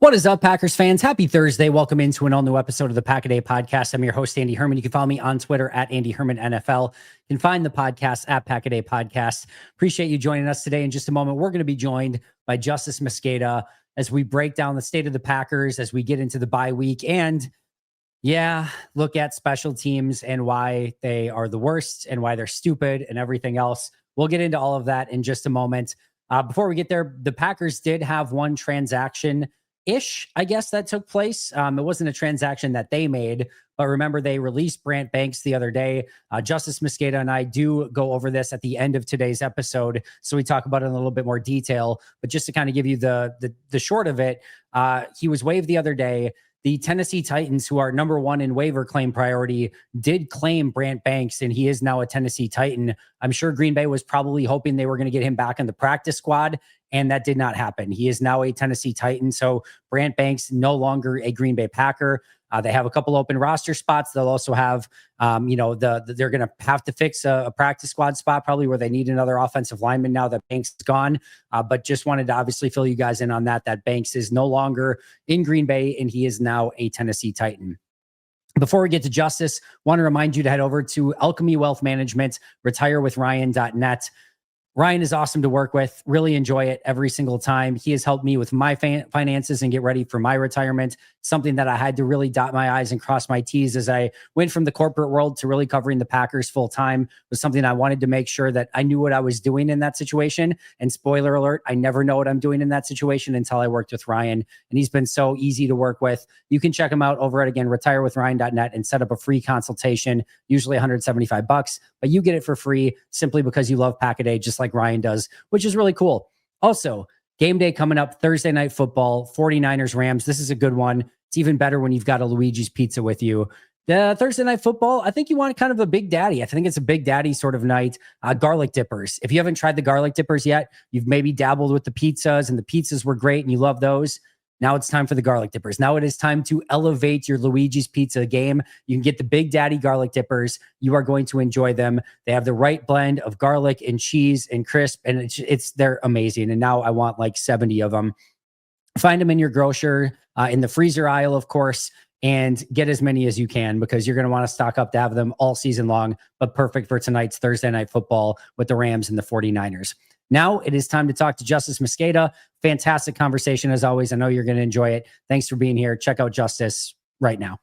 What is up, Packers fans? Happy Thursday. Welcome into an all-new episode of the Pack-A-Day Podcast. I'm your host, Andy Herman. You can follow me on Twitter at Andy Herman NFL. You can find the podcast at Pack-A-Day Podcast. Appreciate you joining us today. In just a moment, we're going to be joined by Justis Mosqueda as we break down the state of the Packers as we get into the bye week and, look at special teams and why they are the worst and why they're stupid and everything else. We'll get into all of that in just a moment. Before we get there, the Packers did have one transaction I guess, that took place. It wasn't a transaction that they made, but remember, they released Brant Banks the other day. Justis Mosqueda and I do go over this at the end of today's episode, so we talk about it in a little bit more detail. But just to kind of give you the short of it, he was waived the other day. The Tennessee Titans, who are number one in waiver claim priority, did claim Brant Banks, and he is now a Tennessee Titan. I'm sure Green Bay was probably hoping they were going to get him back in the practice squad, and that did not happen. He is now a Tennessee Titan, so Brant Banks no longer a Green Bay Packer. They have a couple open roster spots. They'll also have, they're going to have to fix a practice squad spot probably where they need another offensive lineman now that Banks is gone. But just wanted to obviously fill you guys in on that Banks is no longer in Green Bay and he is now a Tennessee Titan. Before we get to Justis, want to remind you to head over to Alchemy Wealth Management, retirewithryan.net. Ryan is awesome to work with. Really enjoy it every single time. He has helped me with my finances and get ready for my retirement. Something that I had to really dot my I's and cross my T's as I went from the corporate world to really covering the Packers full time was something I wanted to make sure that I knew what I was doing in that situation. And spoiler alert, I never know what I'm doing in that situation until I worked with Ryan. And he's been so easy to work with. You can check him out over at, again, retirewithryan.net and set up a free consultation, usually $175, but you get it for free simply because you love Pack-A-Day, just like Ryan does, which is really cool. Also, game day coming up, Thursday Night Football, 49ers Rams. This is a good one. It's even better when you've got a Luigi's Pizza with you. The Thursday Night Football, I think you want kind of a Big Daddy. I think it's a Big Daddy sort of night. Garlic dippers. If you haven't tried the garlic dippers yet, you've maybe dabbled with the pizzas and the pizzas were great and you love those. Now it's time for the garlic dippers. Now it is time to elevate your Luigi's Pizza game. You can get the Big Daddy garlic dippers. You are going to enjoy them. They have the right blend of garlic and cheese and crisp, and they're amazing. And now I want like 70 of them. Find them in your grocer, in the freezer aisle, of course, and get as many as you can because you're going to want to stock up to have them all season long, but perfect for tonight's Thursday Night Football with the Rams and the 49ers. Now it is time to talk to Justis Mosqueda. Fantastic conversation as always. I know you're going to enjoy it. Thanks for being here. Check out Justis right now.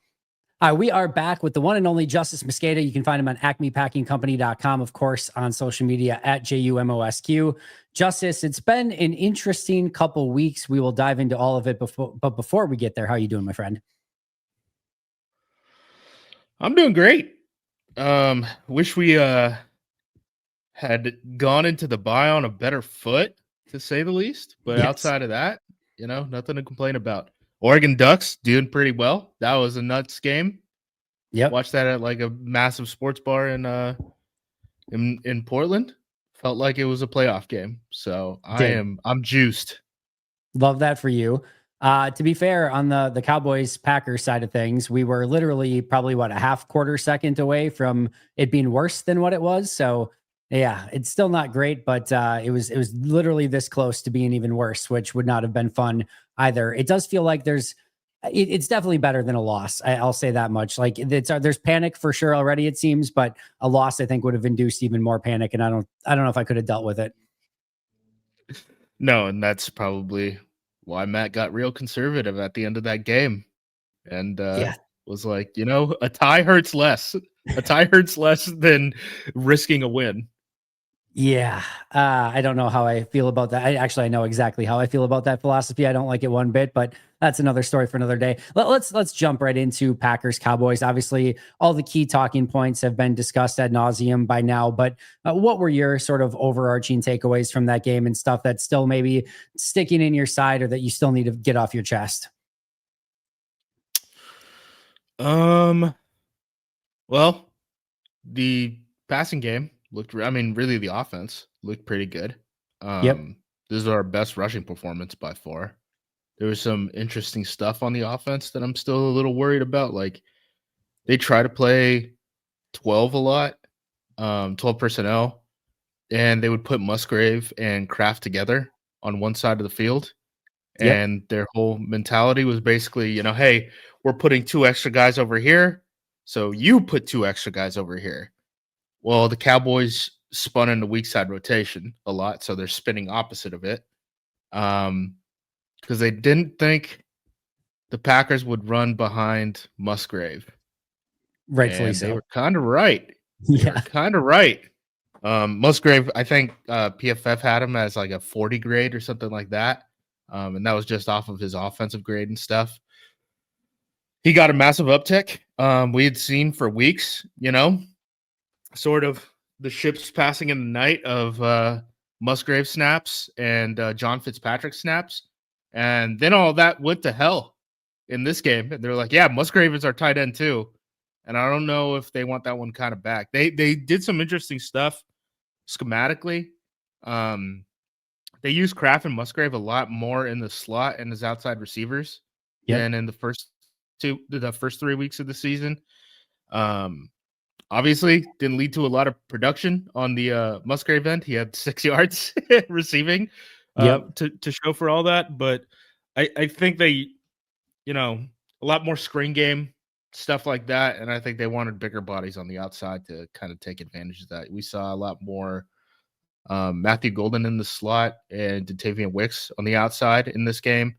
We are back with the one and only Justis Mosqueda. You can find him on acmepackingcompany.com, of course, on social media at JUMOSQ. Justis, it's been an interesting couple weeks. We will dive into all of it but before we get there, how are you doing, my friend? I'm doing great. Wish we had gone into the bye on a better foot, to say the least. But outside of that, nothing to complain about. Oregon Ducks doing pretty well. That was a nuts game. Yep. Watched that at like a massive sports bar in Portland. Felt like it was a playoff game. So I'm juiced. Love that for you. To be fair, on the Cowboys Packers side of things, we were literally probably a half quarter second away from it being worse than what it was. So yeah, it's still not great, but it was literally this close to being even worse, which would not have been fun either. It does feel like it's definitely better than a loss. I'll say that much. Like there's panic for sure already, it seems, but a loss I think would have induced even more panic, and I don't know if I could have dealt with it. No, and that's probably why Matt got real conservative at the end of that game, and was like, a tie hurts less. A tie hurts less than risking a win. Yeah, I don't know how I feel about that. I know exactly how I feel about that philosophy. I don't like it one bit, but that's another story for another day. Let's jump right into Packers Cowboys. Obviously, all the key talking points have been discussed ad nauseum by now, but what were your sort of overarching takeaways from that game and stuff that's still maybe sticking in your side or that you still need to get off your chest? Well, the passing game really the offense looked pretty good. Yep. This is our best rushing performance by far. There was some interesting stuff on the offense that I'm still a little worried about. Like they try to play 12 a lot, 12 personnel, and they would put Musgrave and Kraft together on one side of the field. Yep. And their whole mentality was basically, hey, we're putting 2 extra guys over here, so you put 2 extra guys over here. Well, the Cowboys spun into weak side rotation a lot, so they're spinning opposite of it. Because they didn't think the Packers would run behind Musgrave. Rightfully And they so. were kind of right. They were Yeah. kind of right. Musgrave, I think PFF had him as like a 40 grade or something like that. And that was just off of his offensive grade and stuff. He got a massive uptick. We had seen for weeks, sort of the ships passing in the night of Musgrave snaps and John Fitzpatrick snaps. And then all that went to hell in this game. And they're like, yeah, Musgrave is our tight end too. And I don't know if they want that one kind of back. They did some interesting stuff schematically. They use Kraft and Musgrave a lot more in the slot and as outside receivers than in the first 3 weeks of the season. Obviously didn't lead to a lot of production on the Musgrave end. He had 6 yards receiving to show for all that. But I think they, a lot more screen game, stuff like that. And I think they wanted bigger bodies on the outside to kind of take advantage of that. We saw a lot more Matthew Golden in the slot and Dontavian Wicks on the outside in this game.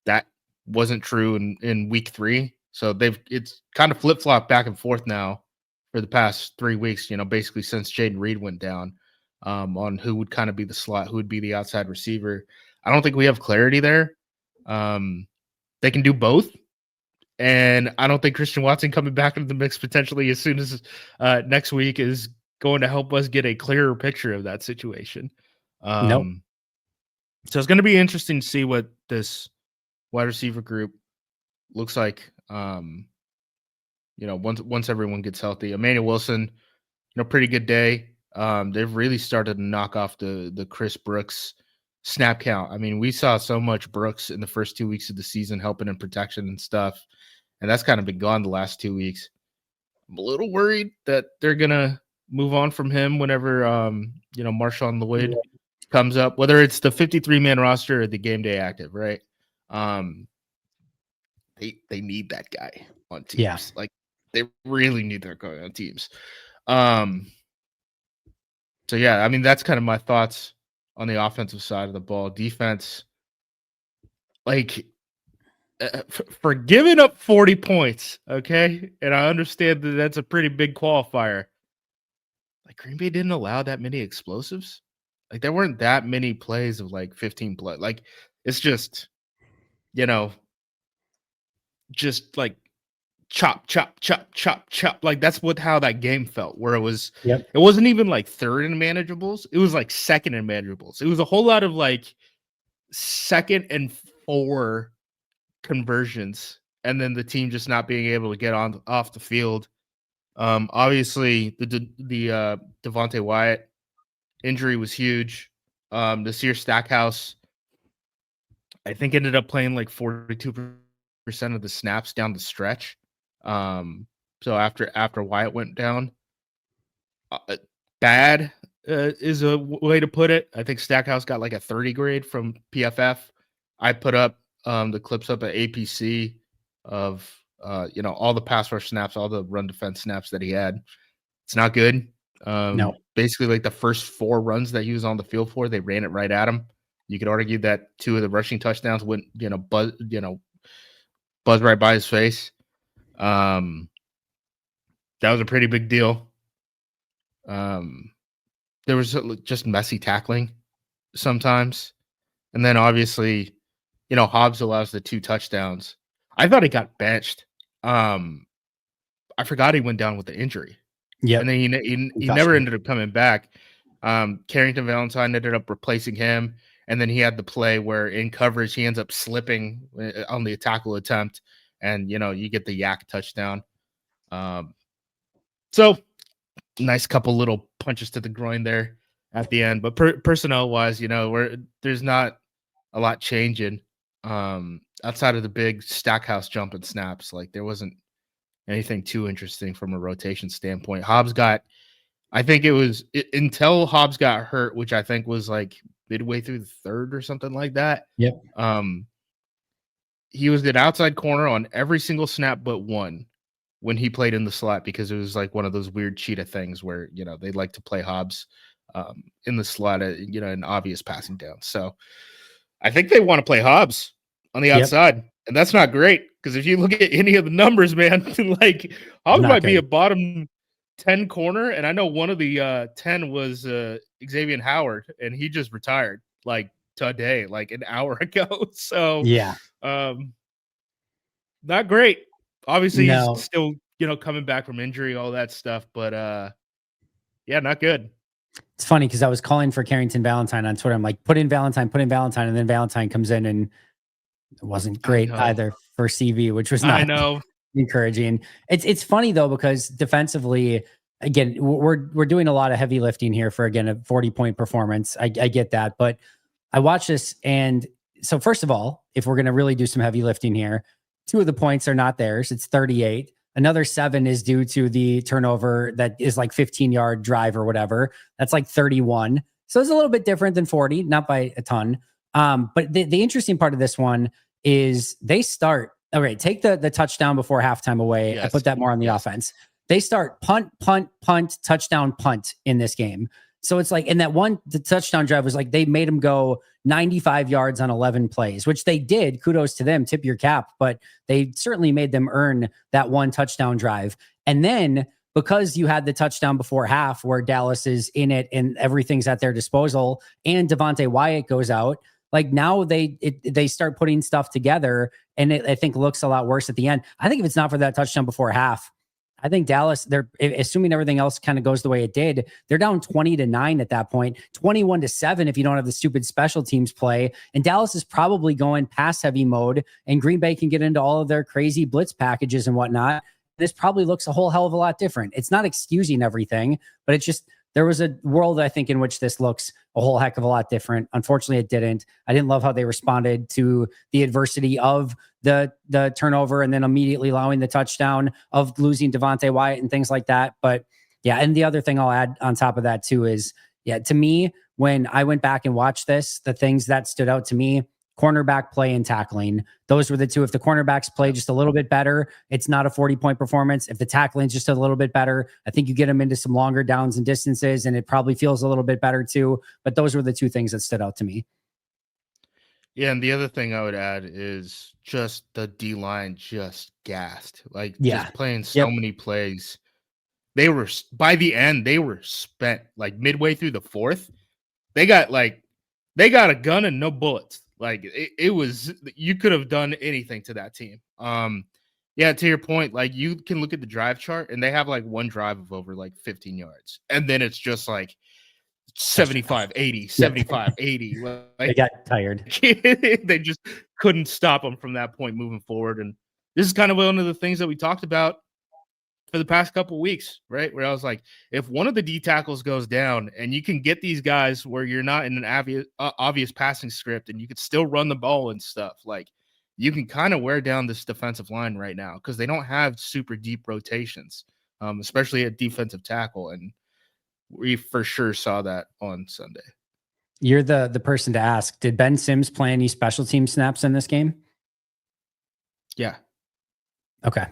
That wasn't true in week 3. So it's kind of flip-flopped back and forth now for the past 3 weeks, basically since Jaden Reed went down, on who would kind of be the slot, who would be the outside receiver. I don't think we have clarity there. They can do both. And I don't think Christian Watson coming back into the mix potentially as soon as next week is going to help us get a clearer picture of that situation. Nope. So it's going to be interesting to see what this wide receiver group looks like. Once everyone gets healthy. Emmanuel Wilson, pretty good day. They've really started to knock off the Chris Brooks snap count. I mean, we saw so much Brooks in the first 2 weeks of the season helping in protection and stuff, and that's kind of been gone the last 2 weeks. I'm a little worried that they're gonna move on from him whenever Marshawn Lloyd comes up, whether it's the 53-man roster or the game day active, right? They need that guy on teams. Yeah. Like they really need that guy on teams. So yeah, I mean that's kind of my thoughts on the offensive side of the ball. Defense, like for giving up 40 points, okay? And I understand that that's a pretty big qualifier. Like Green Bay didn't allow that many explosives. Like there weren't that many plays of like 15 play. Like it's just, just like chop, chop, chop, chop, chop. Like that's how that game felt, where it wasn't even like third and manageables. It was like second and manageables. It was a whole lot of like 2nd and 4 conversions, and then the team just not being able to get off the field. Obviously the Devontae Wyatt injury was huge. The Sear Stackhouse, I think, ended up playing like 42% of the snaps down the stretch. So after Wyatt went down, bad is a way to put it. I think Stackhouse got like a 30 grade from PFF. I put up the clips up at APC of all the pass rush snaps, all the run defense snaps that he had. It's not good. No. Basically like the first 4 runs that he was on the field for, they ran it right at him. You could argue that 2 of the rushing touchdowns went, buzz right by his face. That was a pretty big deal. There was just messy tackling sometimes. And then obviously, Hobbs allows the 2 touchdowns. I thought he got benched. I forgot he went down with the injury. Yeah. And then he never ended up coming back. Carrington Valentine ended up replacing him. And then he had the play where in coverage, he ends up slipping on the tackle attempt. And, you get the yak touchdown. So nice couple little punches to the groin there at the end. But personnel wise, there's not a lot changing outside of the big Stackhouse jump and snaps. Like there wasn't anything too interesting from a rotation standpoint. Hobbs got, I think it was until Hobbs got hurt, which I think was like midway through the third or something like that. Yep. He was an outside corner on every single snap but one when he played in the slot, because it was like one of those weird cheetah things where, they like to play Hobbs in the slot, an obvious passing down. So I think they want to play Hobbs on the outside, and that's not great, because if you look at any of the numbers, man, like Hobbs might be a bottom 10 corner, and I know one of the 10 was Xavier Howard, and he just retired like today, like an hour ago. So not great. Obviously, he's still, coming back from injury, all that stuff, but not good. It's funny because I was calling for Carrington Valentine on Twitter. I'm like, put in Valentine, and then Valentine comes in and it wasn't great either for CV, which was not encouraging. It's funny though, because defensively, again, we're doing a lot of heavy lifting here for, again, a 40-point performance. I get that, but I watched this, and so first of all, if we're going to really do some heavy lifting here, 2 of the points are not theirs. It's 38. Another 7 is due to the turnover that is like 15-yard drive or whatever. That's like 31. So it's a little bit different than 40, not by a ton. But the interesting part of this one is they start, all right, take the touchdown before halftime away. I put that more on the offense. They start punt, touchdown, punt in this game. So it's like, in that the touchdown drive was like, they made them go 95 yards on 11 plays, which they did. Kudos to them. Tip your cap. But they certainly made them earn that one touchdown drive. And then, because you had the touchdown before half where Dallas is in it and everything's at their disposal, and Devontae Wyatt goes out, like now they start putting stuff together, and I think looks a lot worse at the end. I think if it's not for that touchdown before half, I think Dallas, they're assuming everything else kind of goes the way it did. They're down 20-9 at that point, 21-7 if you don't have the stupid special teams play. And Dallas is probably going pass heavy mode, and Green Bay can get into all of their crazy blitz packages and whatnot. This probably looks a whole hell of a lot different. It's not excusing everything, but it's just, there was a world, I think, in which this looks a whole heck of a lot different. Unfortunately, it didn't. I didn't love how they responded to the adversity of the turnover and then immediately allowing the touchdown, of losing Devontae Wyatt and things like that. But yeah, and the other thing I'll add on top of that too is, to me, when I went back and watched this, the things that stood out to me, cornerback play and tackling. Those were the two. If the cornerbacks play just a little bit better, it's not a 40-point performance. If the tackling is just a little bit better, I think you get them into some longer downs and distances, and it probably feels a little bit better too. But those were the two things that stood out to me. Yeah, and the other thing I would add is just the D-line just gassed. Like, just playing so many plays. They were, by the end, they were spent. Like, midway through the fourth, they got a gun and no bullets. Like, it was, you could have done anything to that team. To your point, like, you can look at the drive chart, and they have like one drive of over like 15 yards. And then it's just like 75, 80, 75, 80. Like, they got tired. They just couldn't stop them from that point moving forward. And this is kind of one of the things that we talked about for the past couple of weeks, right? Where I was like, if one of the D tackles goes down and you can get these guys where you're not in an obvious passing script and you could still run the ball and stuff, like, you can kind of wear down this defensive line right now, because they don't have super deep rotations, especially at defensive tackle. And we for sure saw that on Sunday. You're the person to ask. Did Ben Sims play any special team snaps in this game? Yeah. Okay.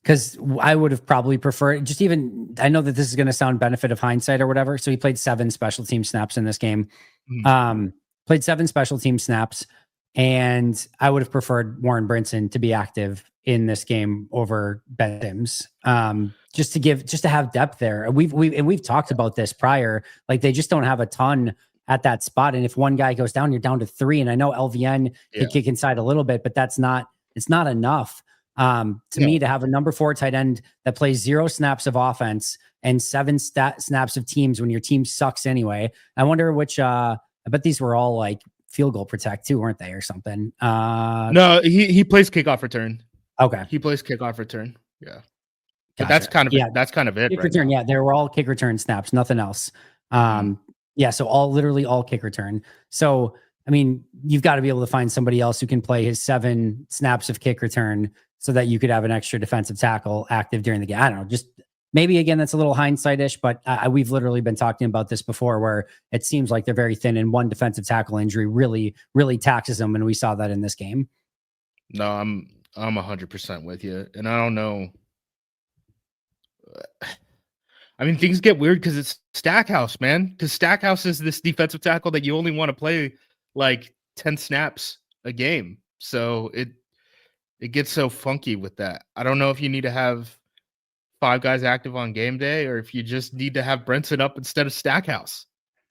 Because I would have probably preferred, just even, I know that this is going to sound benefit of hindsight or whatever. So he played 7 special team snaps in this game. Played 7 special team snaps. And I would have preferred Warren Brinson to be active in this game over Ben Sims. Just to have depth there. We've talked about this prior. Like, they just don't have a ton at that spot. And if one guy goes down, you're down to 3. And I know LVN can kick inside a little bit, but it's not enough. To me, to have a number 4 tight end that plays 0 snaps of offense and 7 snaps of teams when your team sucks anyway. I wonder which, I bet these were all like field goal protect too, weren't they, or something? No, he plays kickoff return. Okay. He plays kickoff return. Yeah. But Gotcha. that's kind of it. Kick right return. now. Yeah. They were all kick return snaps, nothing else. So literally all kick return. So, I mean, you've got to be able to find somebody else who can play his 7 snaps of kick return so that you could have an extra defensive tackle active during the game. I don't know. Just maybe again, that's a little hindsight-ish, but we've literally been talking about this before where it seems like they're very thin and one defensive tackle injury really, really taxes them. And we saw that in this game. No, I'm 100% with you. And I don't know. I mean, things get weird because it's Stackhouse, man. Because Stackhouse is this defensive tackle that you only want to play like 10 snaps a game. So it gets so funky with that. I don't know if you need to have 5 guys active on game day or if you just need to have Brenton up instead of Stackhouse.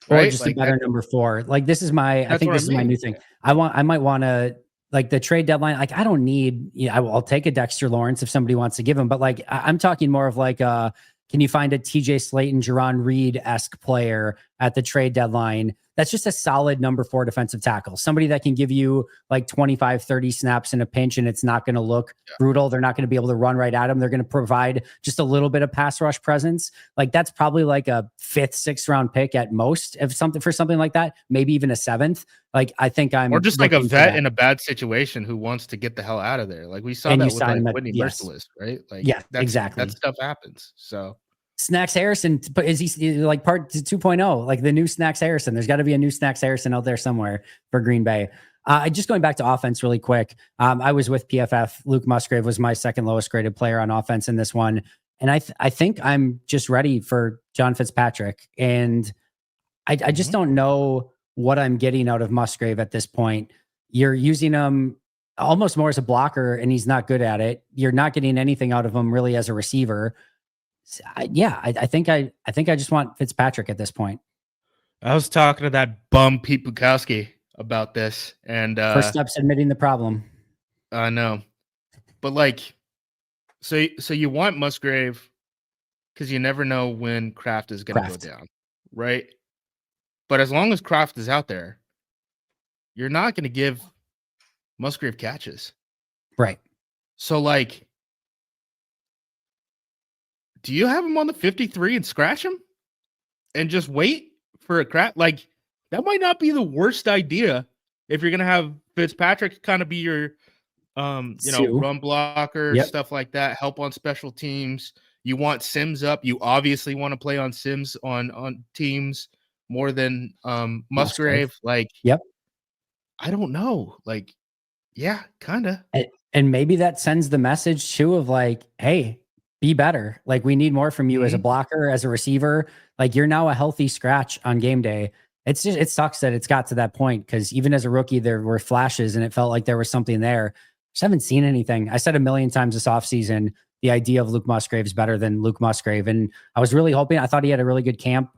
Or Right? just a Like better number 4. Like this is I that's think what I this is my mean. new thing. I might want to like the trade deadline. Like I don't need, I'll take a Dexter Lawrence if somebody wants to give him, but like I'm talking more of like can you find a TJ Slayton, Jerron Reed-esque player at the trade deadline? That's just a solid number 4 defensive tackle. Somebody that can give you like 25, 30 snaps in a pinch and it's not going to look brutal. They're not going to be able to run right at him. They're going to provide just a little bit of pass rush presence. Like that's probably like a 5th, 6th round pick at most if something like that, maybe even a 7th. Like I think I'm Or just like a looking for vet that. in a bad situation who wants to get the hell out of there. Like we saw And you that with sign like him at, Whitney yes. Merciless, right? Like Yeah, that exactly. stuff happens. So Snacks Harrison, but is he like part 2.0, like the new Snacks Harrison? There's got to be a new Snacks Harrison out there somewhere for Green Bay. Just going back to offense really quick. I was with PFF. Luke Musgrave was my second lowest graded player on offense in this one. And I think I'm just ready for John Fitzpatrick. And I just don't know what I'm getting out of Musgrave at this point. You're using him almost more as a blocker and he's not good at it. You're not getting anything out of him really as a receiver. I think I just want Fitzpatrick at this point. I was talking to that bum Pete Bukowski about this, and First step's admitting the problem. I know, but like, so you want Musgrave because you never know when Kraft is going to go down, right? But as long as Kraft is out there, you're not going to give Musgrave catches, right? So like, do you have him on the 53 and scratch him, and just wait for a crack? Like that might not be the worst idea if you're going to have Fitzpatrick kind of be your run blocker, stuff like that, help on special teams. You want Sims up. You obviously want to play on Sims on teams more than Musgrave. Like, yep. I don't know. Like, yeah, kind of. And maybe that sends the message too of like, hey, be better. Like we need more from you as a blocker, as a receiver. Like you're now a healthy scratch on game day. It's just, it sucks that it's got to that point because even as a rookie, there were flashes and it felt like there was something there. Just haven't seen anything. I said a million times this offseason, the idea of Luke Musgrave is better than Luke Musgrave. And I was really hoping, I thought he had a really good camp.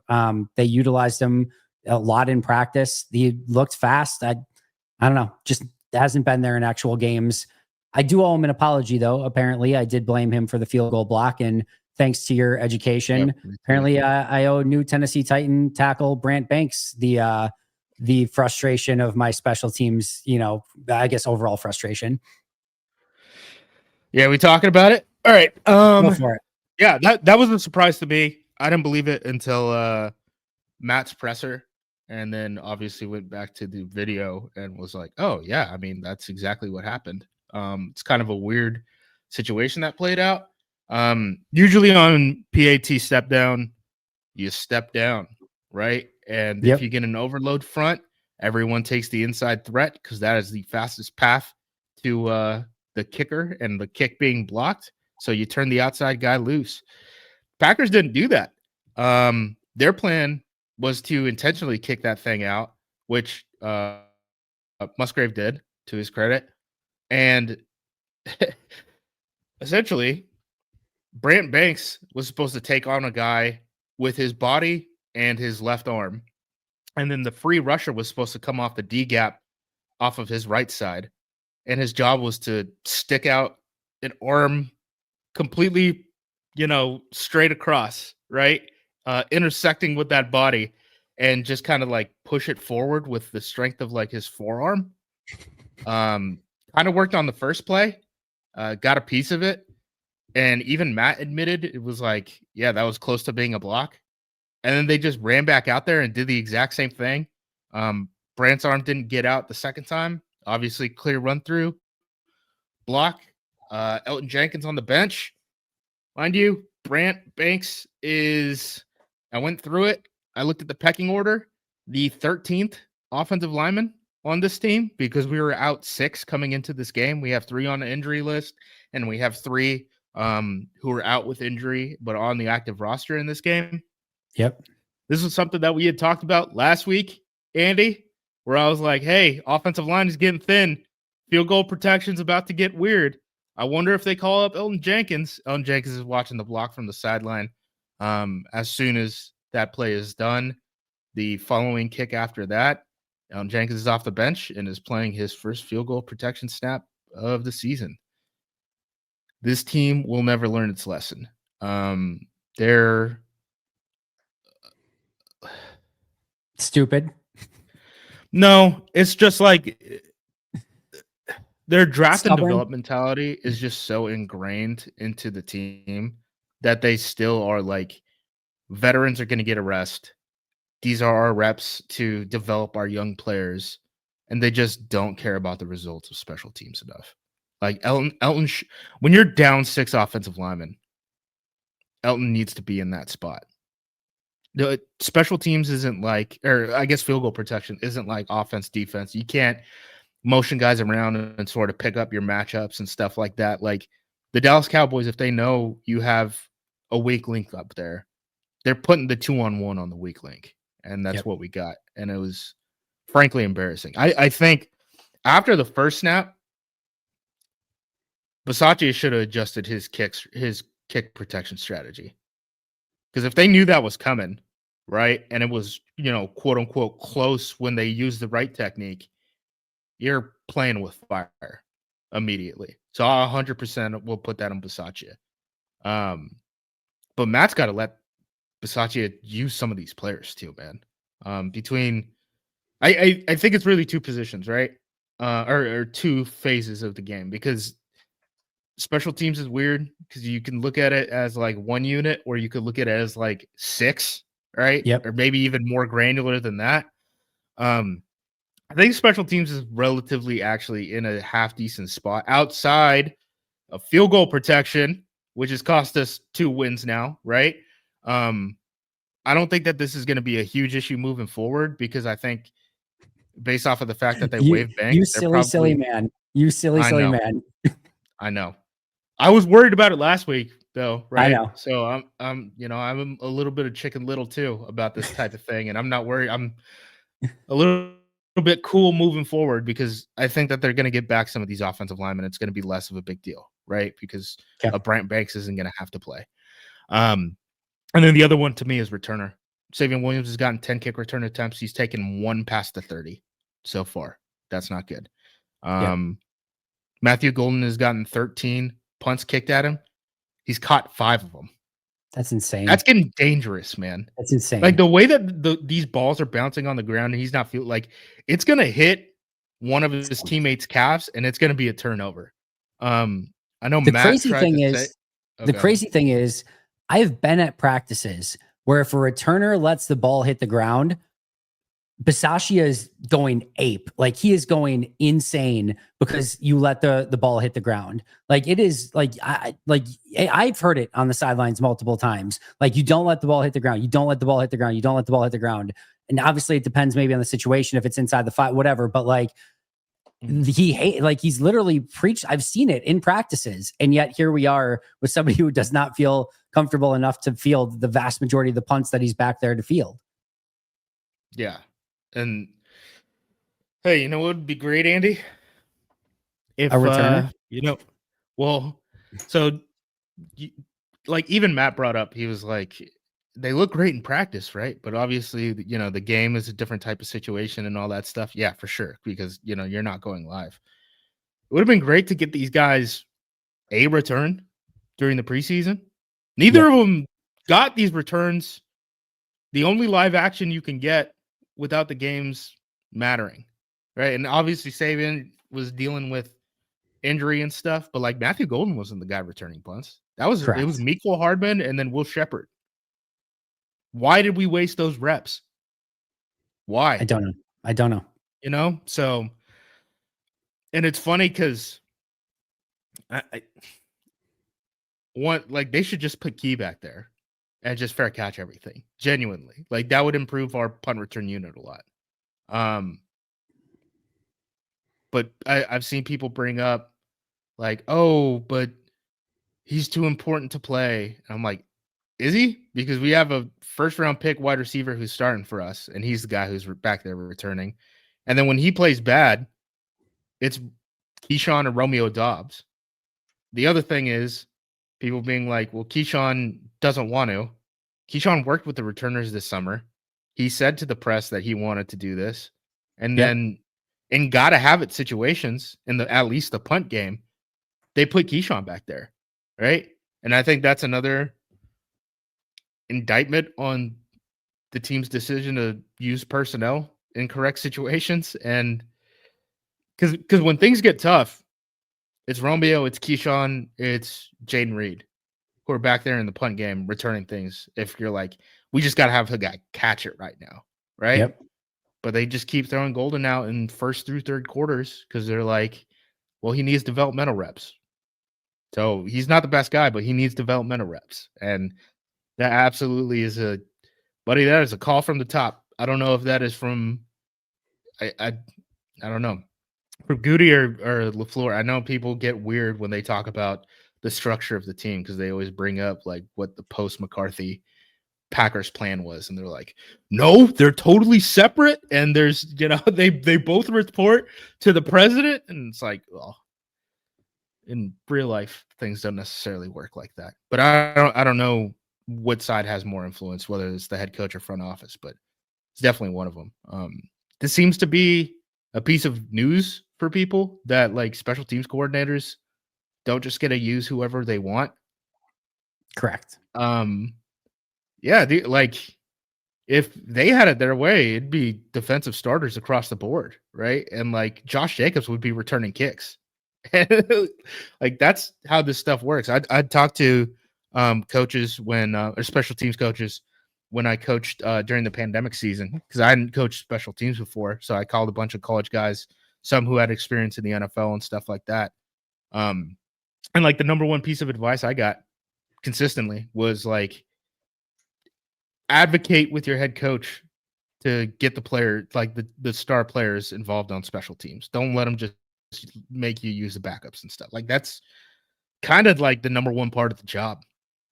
They utilized him a lot in practice. He looked fast. I don't know, just hasn't been there in actual games. I do owe him an apology though. Apparently I did blame him for the field goal block. And thanks to your education, apparently I owe new Tennessee Titan tackle Brant Banks the frustration of my special teams, I guess overall frustration. Yeah, we talking about it? All right. Go for it. Yeah, that was a surprise to me. I didn't believe it until Matt's presser, and then obviously went back to the video and was like, oh yeah, I mean, that's exactly what happened. It's kind of a weird situation that played out. Usually on PAT step down, you step down, right? And if you get an overload front, everyone takes the inside threat because that is the fastest path to the kicker and the kick being blocked. So you turn the outside guy loose. Packers didn't do that. Their plan was to intentionally kick that thing out, which Musgrave did, to his credit. And essentially, Brant Banks was supposed to take on a guy with his body and his left arm. And then the free rusher was supposed to come off the D gap off of his right side. And his job was to stick out an arm completely, straight across, right? Intersecting with that body and just kind of like push it forward with the strength of like his forearm. Kind of worked on the first play, got a piece of it. And even Matt admitted it was like, yeah, that was close to being a block. And then they just ran back out there and did the exact same thing. Brant's arm didn't get out the second time. Obviously, clear run through block. Elton Jenkins on the bench. Mind you, Brant Banks is, I went through it. I looked at the pecking order, the 13th offensive lineman on this team, because we were out 6 coming into this game. We have 3 on the injury list, and we have 3 who are out with injury but on the active roster in this game. Yep. This was something that we had talked about last week, Andy, where I was like, hey, offensive line is getting thin. Field goal protection's about to get weird. I wonder if they call up Elton Jenkins. Elton Jenkins is watching the block from the sideline. As soon as that play is done, the following kick after that, Elton Jenkins is off the bench and is playing his first field goal protection snap of the season. This team will never learn its lesson. They're stupid. No, it's just like their draft and Stubborn. develop mentality is just so ingrained into the team that they still are like, veterans are going to get a rest. These are our reps to develop our young players, and they just don't care about the results of special teams enough. Like Elton, when you're down 6 offensive linemen, Elton needs to be in that spot. The special teams isn't like, or I guess field goal protection isn't like offense, defense. You can't motion guys around and sort of pick up your matchups and stuff like that. Like the Dallas Cowboys, if they know you have a weak link up there, they're putting the 2-on-1 on the weak link. And that's what we got. And it was frankly embarrassing. I think after the first snap, Bisaccia should have adjusted his kick protection strategy. Because if they knew that was coming, right, and it was, quote unquote close when they used the right technique, you're playing with fire immediately. So 100% will put that on Bisaccia. But Matt's got to let Bisaccia use some of these players too, man. I think it's really 2 positions, right? Or 2 phases of the game, because special teams is weird because you can look at it as like 1 unit, or you could look at it as like 6, right? Yep. Or maybe even more granular than that. I think special teams is relatively actually in a half decent spot outside of field goal protection, which has cost us 2 wins now, right? I don't think that this is going to be a huge issue moving forward, because I think based off of the fact that they waived Banks, you they're silly man. You silly man. I know. I was worried about it last week though, right? I know. So I'm a little bit of Chicken Little too about this type of thing, and I'm not worried. I'm a little bit cool moving forward, because I think that they're going to get back some of these offensive linemen. It's going to be less of a big deal, right? Because Brant Banks isn't going to have to play. And then the other one to me is returner. Savion Williams has gotten 10 kick return attempts. He's taken 1 past the 30 so far. That's not good. Matthew Golden has gotten 13 punts kicked at him. He's caught 5 of them. That's insane. That's getting dangerous, man. That's insane. Like the way that these balls are bouncing on the ground, and he's not feeling like it's going to hit one of his teammates' calves, and it's going to be a turnover. I know the Matt crazy thing is, the crazy thing is, I've been at practices where if a returner lets the ball hit the ground, Bisaccia is going ape. Like he is going insane because you let the ball hit the ground. Like it is like I've heard it on the sidelines multiple times. Like you don't let the ball hit the ground. You don't let the ball hit the ground. You don't let the ball hit the ground. And obviously it depends maybe on the situation, if it's inside the 5, whatever. But like he's literally preached. I've seen it in practices, and yet here we are with somebody who does not feel comfortable enough to field the vast majority of the punts that he's back there to field. Yeah. And hey, you know what would be great, Andy? If a returner, like even Matt brought up, he was like, they look great in practice, right? But obviously, the game is a different type of situation and all that stuff. Yeah, for sure, because you're not going live. It would have been great to get these guys a return during the preseason. Neither of them got these returns. The only live action you can get without the games mattering, right? And obviously Savion was dealing with injury and stuff, but like Matthew Golden wasn't the guy returning punts. It was Mecole Hardman and then Will Shepherd. Why did we waste those reps? Why? I don't know. So, and it's funny because like they should just put Key back there and just fair catch everything. Genuinely. Like that would improve our punt return unit a lot. But I've seen people bring up like, oh, but he's too important to play. And I'm like, is he? Because we have a first round pick wide receiver who's starting for us, and he's the guy who's back there returning. And then when he plays bad, it's Keyshawn and Romeo Dobbs. The other thing is people being like, well, Keyshawn doesn't want to. Keyshawn worked with the returners this summer. He said to the press that he wanted to do this. And then in gotta have it situations in the at least the punt game, they put Keyshawn back there. Right. And I think that's another indictment on the team's decision to use personnel in correct situations. And because when things get tough, it's Romeo, it's Keyshawn, it's Jaden Reed who are back there in the punt game returning things. If you're like, we just got to have a guy catch it right now. Right. Yep. But they just keep throwing Golden out in first through third quarters because they're like, well, he needs developmental reps. So he's not the best guy, but he needs developmental reps. And that absolutely is buddy, that is a call from the top. I don't know if that is from, I don't know, from Goody or LaFleur. I know people get weird when they talk about the structure of the team because they always bring up like what the post-McCarthy Packers plan was. And they're like, no, they're totally separate. And there's, they both report to the president. And it's like, well, in real life, things don't necessarily work like that. But I don't know what side has more influence, whether it's the head coach or front office, but it's definitely one of them. This seems to be a piece of news for people that like special teams coordinators don't just get to use whoever they want. Correct. Yeah, like if they had it their way, it'd be defensive starters across the board, right? And like Josh Jacobs would be returning kicks. Like that's how this stuff works. I'd talk to coaches when or special teams coaches when I coached during the pandemic season because I hadn't coached special teams before. So I called a bunch of college guys, some who had experience in the NFL and stuff like that. And like the number one piece of advice I got consistently was like advocate with your head coach to get the player, like the star players involved on special teams. Don't let them just make you use the backups and stuff. Like that's kind of like the number one part of the job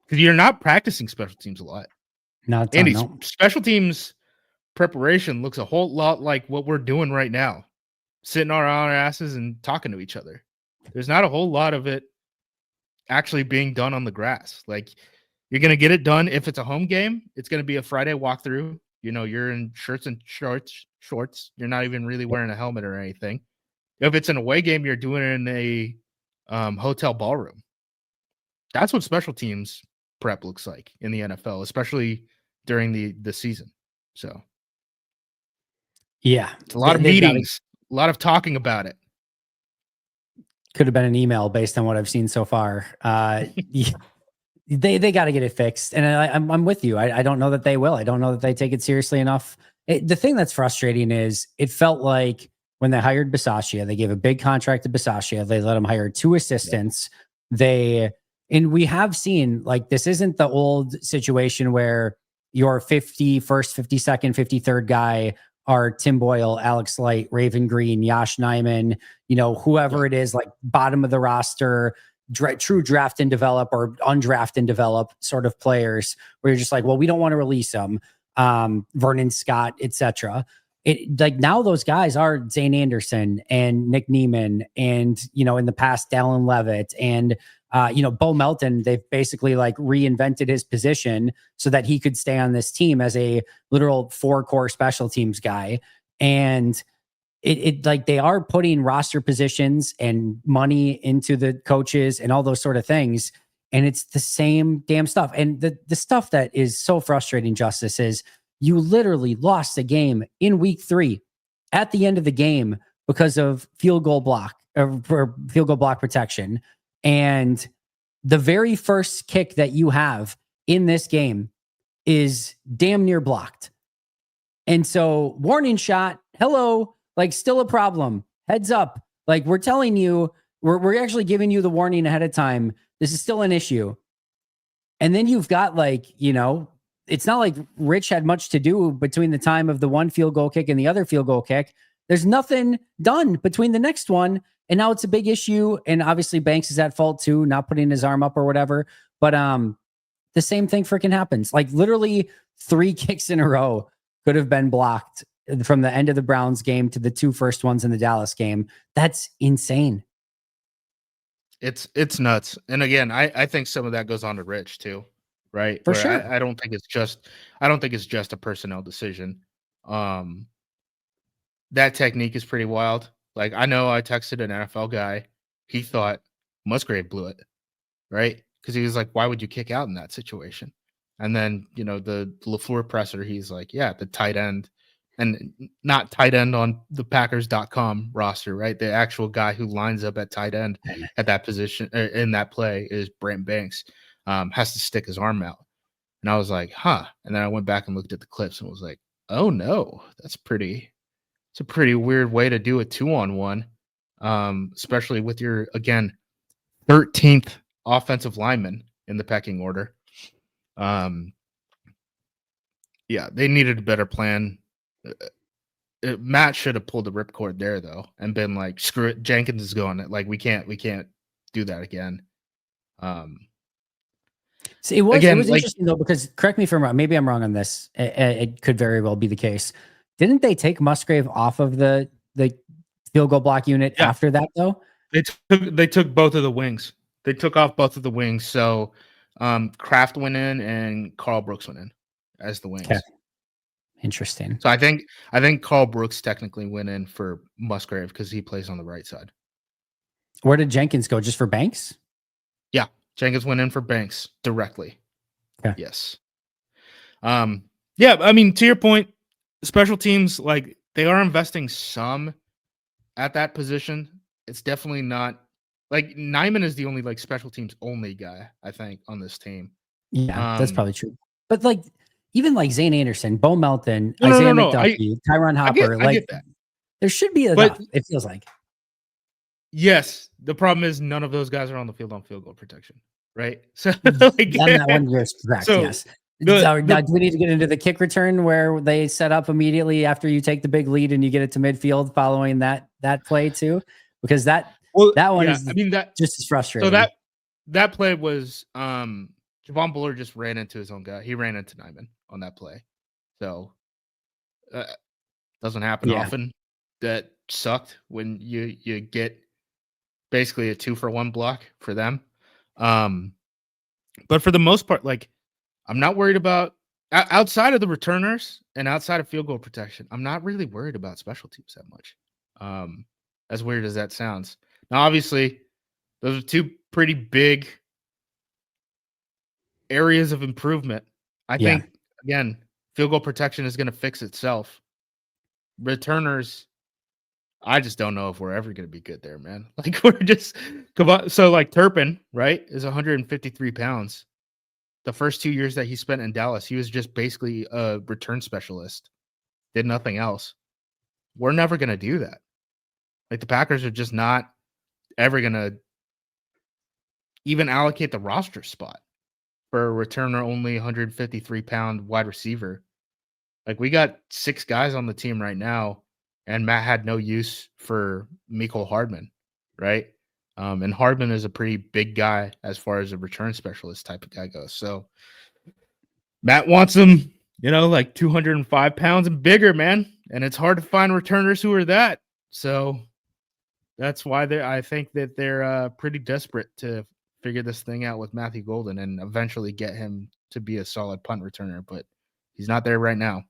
because you're not practicing special teams a lot. Not Andy, special teams preparation looks a whole lot like what we're doing right now, sitting on our asses and talking to each other. There's not a whole lot of it actually being done on the grass. Like you're going to get it done. If it's a home game, it's going to be a Friday walkthrough. You're in shirts and shorts. You're not even really wearing a helmet or anything. If it's an away game, you're doing it in a hotel ballroom. That's what special teams prep looks like in the NFL, especially during the season. So, yeah, it's a lot of meetings, a lot of talking about it. Could have been an email based on what I've seen so far. They got to get it fixed, and I'm with you. I don't know that they will. I don't know that they take it seriously enough. The thing that's frustrating is it felt like when they hired Bisaccia, they gave a big contract to Bisaccia. They let him hire 2 assistants. And we have seen like this isn't the old situation where your 51st, 52nd, 53rd guy are Tim Boyle, Alex Light, Raven Green, Yash Nyman, whoever it is, like bottom of the roster, true draft and develop or undraft and develop sort of players where you're just like, well, we don't want to release them. Vernon Scott, etc. It like now those guys are Zane Anderson and Nick Neiman and, in the past, Dallin Levitt and, Bo Melton. They've basically like reinvented his position so that he could stay on this team as a literal 4-core special teams guy. And it like they are putting roster positions and money into the coaches and all those sort of things. And it's the same damn stuff. And the stuff that is so frustrating, Justice, is you literally lost a game in week 3 at the end of the game because of field goal block protection. And the very first kick that you have in this game is damn near blocked. And so warning shot, hello, like still a problem. Heads up. Like we're telling you, we're actually giving you the warning ahead of time. This is still an issue. And then you've got like, it's not like Rich had much to do between the time of the one field goal kick and the other field goal kick. There's nothing done between the next one. And now it's a big issue. And obviously Banks is at fault too, not putting his arm up or whatever. But the same thing freaking happens. Like literally 3 kicks in a row could have been blocked from the end of the Browns game to the 2 first ones in the Dallas game. That's insane. It's nuts. And again, I think some of that goes on to Rich too, right? For Where sure. I don't think it's just a personnel decision. That technique is pretty wild. Like I know I texted an NFL guy. He thought Musgrave blew it, right? Because he was like, why would you kick out in that situation? And then, the LaFleur presser, he's like, yeah, the tight end, and not tight end on the Packers.com roster, right? The actual guy who lines up at tight end at that position in that play is Brent Banks, has to stick his arm out. And I was like, huh. And then I went back and looked at the clips and was like, oh no, it's a pretty weird way to do a 2-on-1, especially with your, again, 13th offensive lineman in the pecking order. Yeah, they needed a better plan. Matt should have pulled the ripcord there though, and been like, "Screw it, Jenkins is going." Like we can't do that again. So it was interesting though, because correct me if I'm wrong. Maybe I'm wrong on this. It could very well be the case. Didn't they take Musgrave off of the field goal block unit after that though? They took both of the wings. They took off both of the wings. So Kraft went in and Carl Brooks went in as the wings. Okay. Interesting. So I think Carl Brooks technically went in for Musgrave because he plays on the right side. Where did Jenkins go? Just for Banks? Yeah, Jenkins went in for Banks directly. Okay. Yes. Yeah, I mean, to your point, special teams, like they are investing some at that position. It's definitely not like Nyman is the only like special teams only guy, I think, on this team. Yeah, that's probably true. But like even like Zane Anderson, Bo Melton, Isaiah McDuffie, Tyron Hopper, I get that. There should be enough, it feels like. Yes. The problem is none of those guys are on the field on field goal protection, right? So like, on that one, you're correct, so, yes. Now, do we need to get into the kick return where they set up immediately after you take the big lead and you get it to midfield following that play too? Because that one is just as frustrating. So that play was Javon Bullard just ran into his own guy. He ran into Nyman on that play. So doesn't happen often. That sucked when you get basically a 2-for-1 block for them. But for the most part, like I'm not worried about outside of the returners and outside of field goal protection. I'm not really worried about special teams that much. As weird as that sounds. Now, obviously, those are 2 pretty big areas of improvement. I think, again, field goal protection is going to fix itself. Returners, I just don't know if we're ever going to be good there, man. Like, we're just so like Turpin, right, is 153 pounds. The first 2 years that he spent in Dallas, he was just basically a return specialist, did nothing else. We're never going to do that. Like the Packers are just not ever going to even allocate the roster spot for a returner only 153-pound wide receiver. Like we got 6 guys on the team right now, and Matt had no use for Mecole Hardman, right? And Hardman is a pretty big guy as far as a return specialist type of guy goes. So Matt wants him, like 205 pounds and bigger, man. And it's hard to find returners who are that. So that's why I think that they're pretty desperate to figure this thing out with Matthew Golden and eventually get him to be a solid punt returner. But he's not there right now.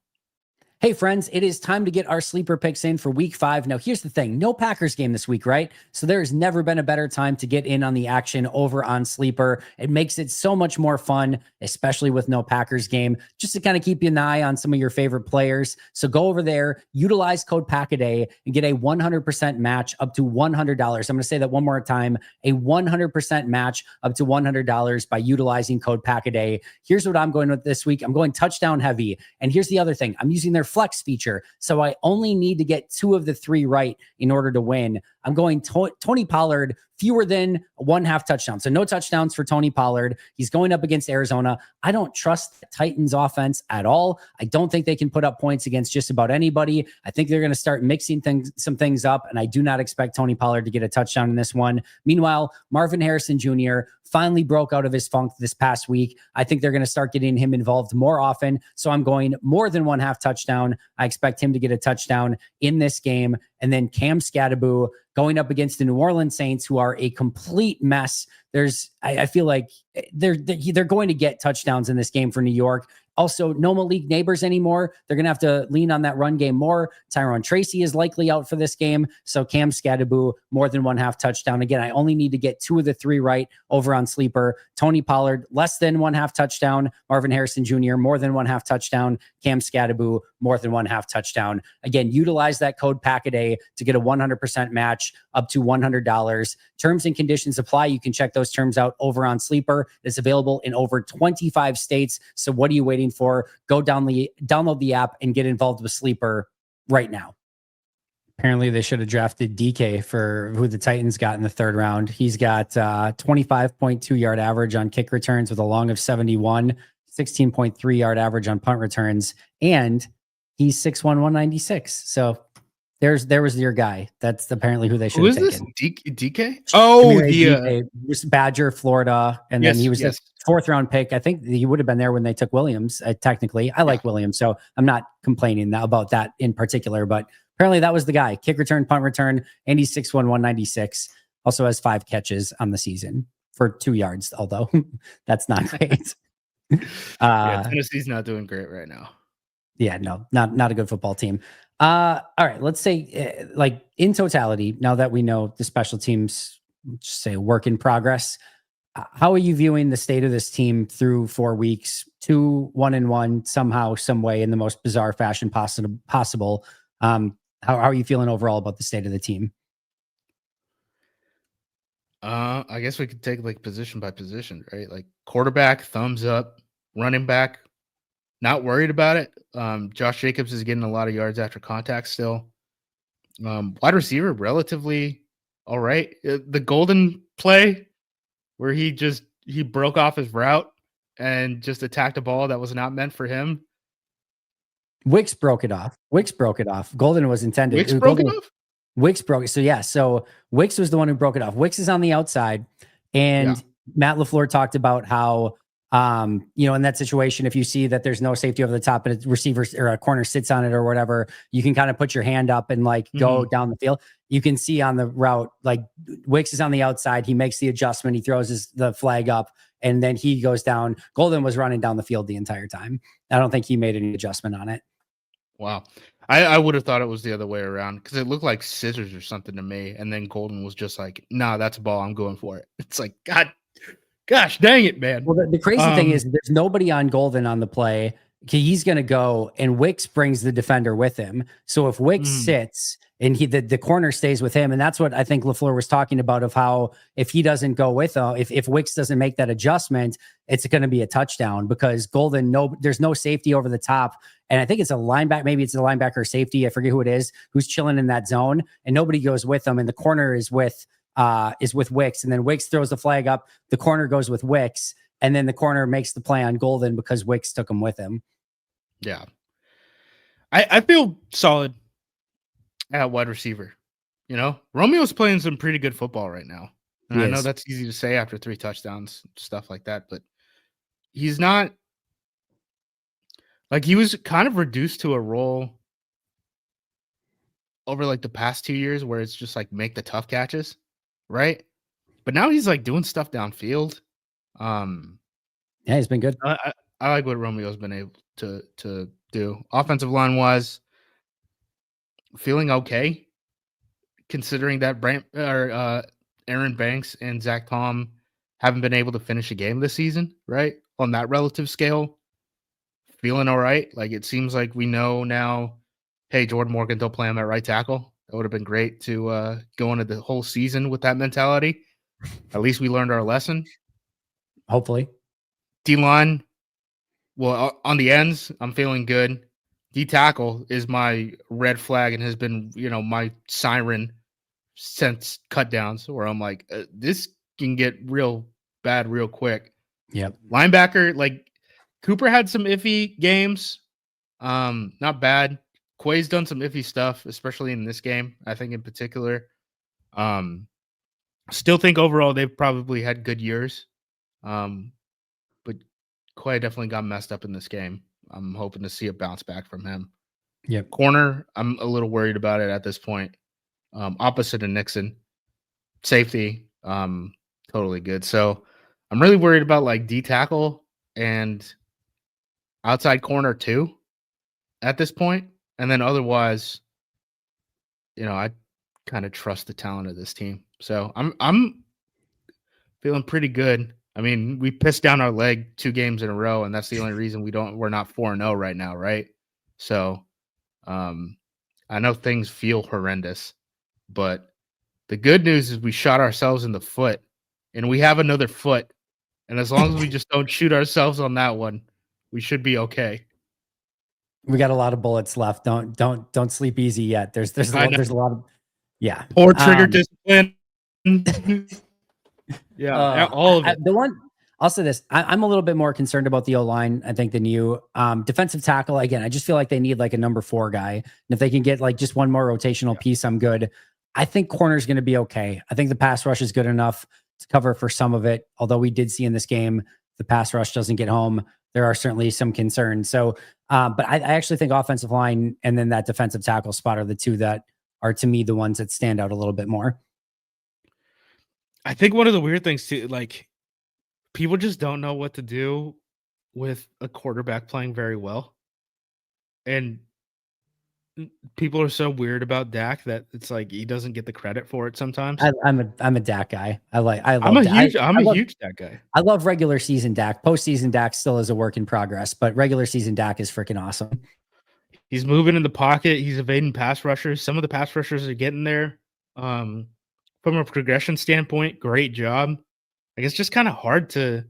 Hey, friends, it is time to get our sleeper picks in for week 5. Now, here's the thing. No Packers game this week, right? So there's never been a better time to get in on the action over on Sleeper. It makes it so much more fun, especially with no Packers game, just to kind of keep an eye on some of your favorite players. So go over there, utilize code PACKADAY, and get a 100% match up to $100. I'm going to say that one more time, a 100% match up to $100 by utilizing code PACKADAY. Here's what I'm going with this week. I'm going touchdown heavy. And here's the other thing. I'm using their flex feature. So I only need to get 2 of the 3 right in order to win. I'm going Tony Pollard fewer than 1/2 touchdown. So no touchdowns for Tony Pollard. He's going up against Arizona. I don't trust the Titans offense at all. I don't think they can put up points against just about anybody. I think they're going to start mixing some things up, and I do not expect Tony Pollard to get a touchdown in this one. Meanwhile, Marvin Harrison Jr. finally broke out of his funk this past week. I think they're going to start getting him involved more often. So I'm going more than 1/2 touchdown. I expect him to get a touchdown in this game. And then Cam Scatterbo going up against the New Orleans Saints, who are a complete mess. I feel like they're going to get touchdowns in this game for New York. Also, no Malik Neighbors anymore. They're going to have to lean on that run game more. Tyrone Tracy is likely out for this game. So Cam Scatterbo, more than 1/2 touchdown. Again, I only need to get 2 of the 3 right over on Sleeper. Tony Pollard, less than 1/2 touchdown. Marvin Harrison Jr., more than 1/2 touchdown. Cam Scatterbo, more than 1/2 touchdown. Again, utilize that code PACKADAY to get a 100% match up to $100. Terms and conditions apply. You can check those terms out over on Sleeper. It's available in over 25 states. So what are you waiting for? Go download the app and get involved with Sleeper right now. Apparently they should have drafted DK for who the Titans got in the 3rd round. He's got 25.2 yard average on kick returns with a long of 71, 16.3 yard average on punt returns, and he's 6'1", 196. So there was your guy. That's apparently who they should have taken. Who is this? DK? Oh, DK, Badger, Florida, and yes, then he was the 4th round pick. I think he would have been there when they took Williams. Technically, I like Williams, so I'm not complaining about that in particular. But apparently, that was the guy. Kick return, punt return, and he's 6'1", 196. Also has 5 catches on the season for 2 yards. Although that's not great. Tennessee's not doing great right now. Yeah, no, not a good football team. All right, let's say like in totality, now that we know the special teams, just say work in progress, how are you viewing the state of this team through 4 weeks, 1-1 somehow, some way, in the most bizarre fashion possible? How are you feeling overall about the state of the team? I guess we could take like position by position, right? Like quarterback, thumbs up. Running back, not worried about it. Josh Jacobs is getting a lot of yards after contact still. Wide receiver, relatively all right. The golden play where he broke off his route and just attacked a ball that was not meant for him. Wicks broke it off. Golden was intended. Wicks broke it off? Wicks broke it. So yeah, so Wicks was the one who broke it off. Wicks is on the outside, and Matt LaFleur talked about how in that situation, if you see that there's no safety over the top and a receiver or a corner sits on it or whatever, you can kind of put your hand up and like go down the field. You can see on the route, like Wicks is on the outside. He makes the adjustment. He throws the flag up and then he goes down. Golden was running down the field the entire time. I don't think he made any adjustment on it. Wow. I would have thought it was the other way around because it looked like scissors or something to me. And then Golden was just like, nah, that's a ball. I'm going for it. It's like, gosh, dang it, man. Well, the crazy thing is there's nobody on Golden on the play. He's going to go, and Wicks brings the defender with him. So if Wicks sits and the corner stays with him, and that's what I think LaFleur was talking about, of how if he doesn't go with if Wicks doesn't make that adjustment, it's going to be a touchdown because Golden, there's no safety over the top. And I think it's a linebacker, maybe it's a linebacker or safety, I forget who it is, who's chilling in that zone, and nobody goes with him, and the corner is with Wicks, and then Wicks throws the flag up, the corner goes with Wicks, and then the corner makes the play on Golden because Wicks took him with him. Yeah. I feel solid at wide receiver. Romeo's playing some pretty good football right now. And I know that's easy to say after 3 touchdowns, stuff like that, but he's not like, he was kind of reduced to a role over like the past 2 years where it's just like make the tough catches, right? But now he's like doing stuff downfield. Yeah, he's been good. I like what Romeo's been able to do. Offensive line wise, feeling okay, considering that Aaron Banks and Zach Tom haven't been able to finish a game this season, right? On that relative scale, feeling all right. Like, it seems like we know now, hey, Jordan Morgan, don't play him at right tackle. That would have been great to go into the whole season with that mentality. At least we learned our lesson. Hopefully. D-line, well, on the ends, I'm feeling good. D-tackle is my red flag and has been, my siren sense cut downs where I'm like, this can get real bad real quick. Yep. Linebacker, like Cooper had some iffy games. Not bad. Quay's done some iffy stuff, especially in this game, I think in particular. Still think overall they've probably had good years. But Quay definitely got messed up in this game. I'm hoping to see a bounce back from him. Yep. Corner, I'm a little worried about it at this point. Opposite of Nixon. Safety, totally good. So I'm really worried about like D tackle and outside corner too at this point. And then otherwise, I kind of trust the talent of this team. So I'm feeling pretty good. I mean, we pissed down our leg 2 games in a row, and that's the only reason we're not 4-0 right now, right? So I know things feel horrendous, but the good news is we shot ourselves in the foot, and we have another foot. And as long as we just don't shoot ourselves on that one, we should be okay. We got a lot of bullets left. Don't sleep easy yet. There's a lot of poor trigger discipline. Yeah, all of it. The one I'll say this: I'm a little bit more concerned about the O-line, I think, than you. Defensive tackle, again, I just feel like they need like a number 4 guy, and if they can get like just one more rotational piece, I'm good. I think corner is going to be okay. I think the pass rush is good enough to cover for some of it. Although we did see in this game the pass rush doesn't get home, there are certainly some concerns. So, but I actually think offensive line and then that defensive tackle spot are the 2 that are, to me, the ones that stand out a little bit more. I think one of the weird things too, like people just don't know what to do with a quarterback playing very well. And people are so weird about Dak that it's like he doesn't get the credit for it sometimes. I'm a Dak guy. I'm a huge Dak guy. I love regular season Dak. Postseason Dak still is a work in progress, but regular season Dak is freaking awesome. He's moving in the pocket. He's evading pass rushers. Some of the pass rushers are getting there. From a progression standpoint, great job. Like it's just kind of hard to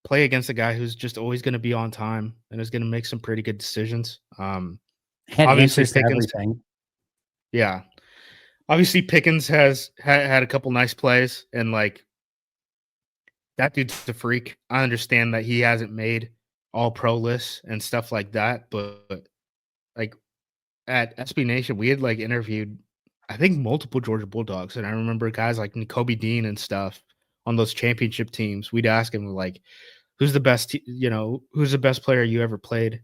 play against a guy who's just always going to be on time and is going to make some pretty good decisions. Had answers to everything. Yeah. Obviously Pickens has had a couple nice plays, and like that dude's a freak. I understand that he hasn't made all pro lists and stuff like that, but like at SB Nation, we had like interviewed, I think, multiple Georgia Bulldogs, and I remember guys like N'Kobe Dean and stuff on those championship teams. We'd ask him like, who's the best, who's the best player you ever played,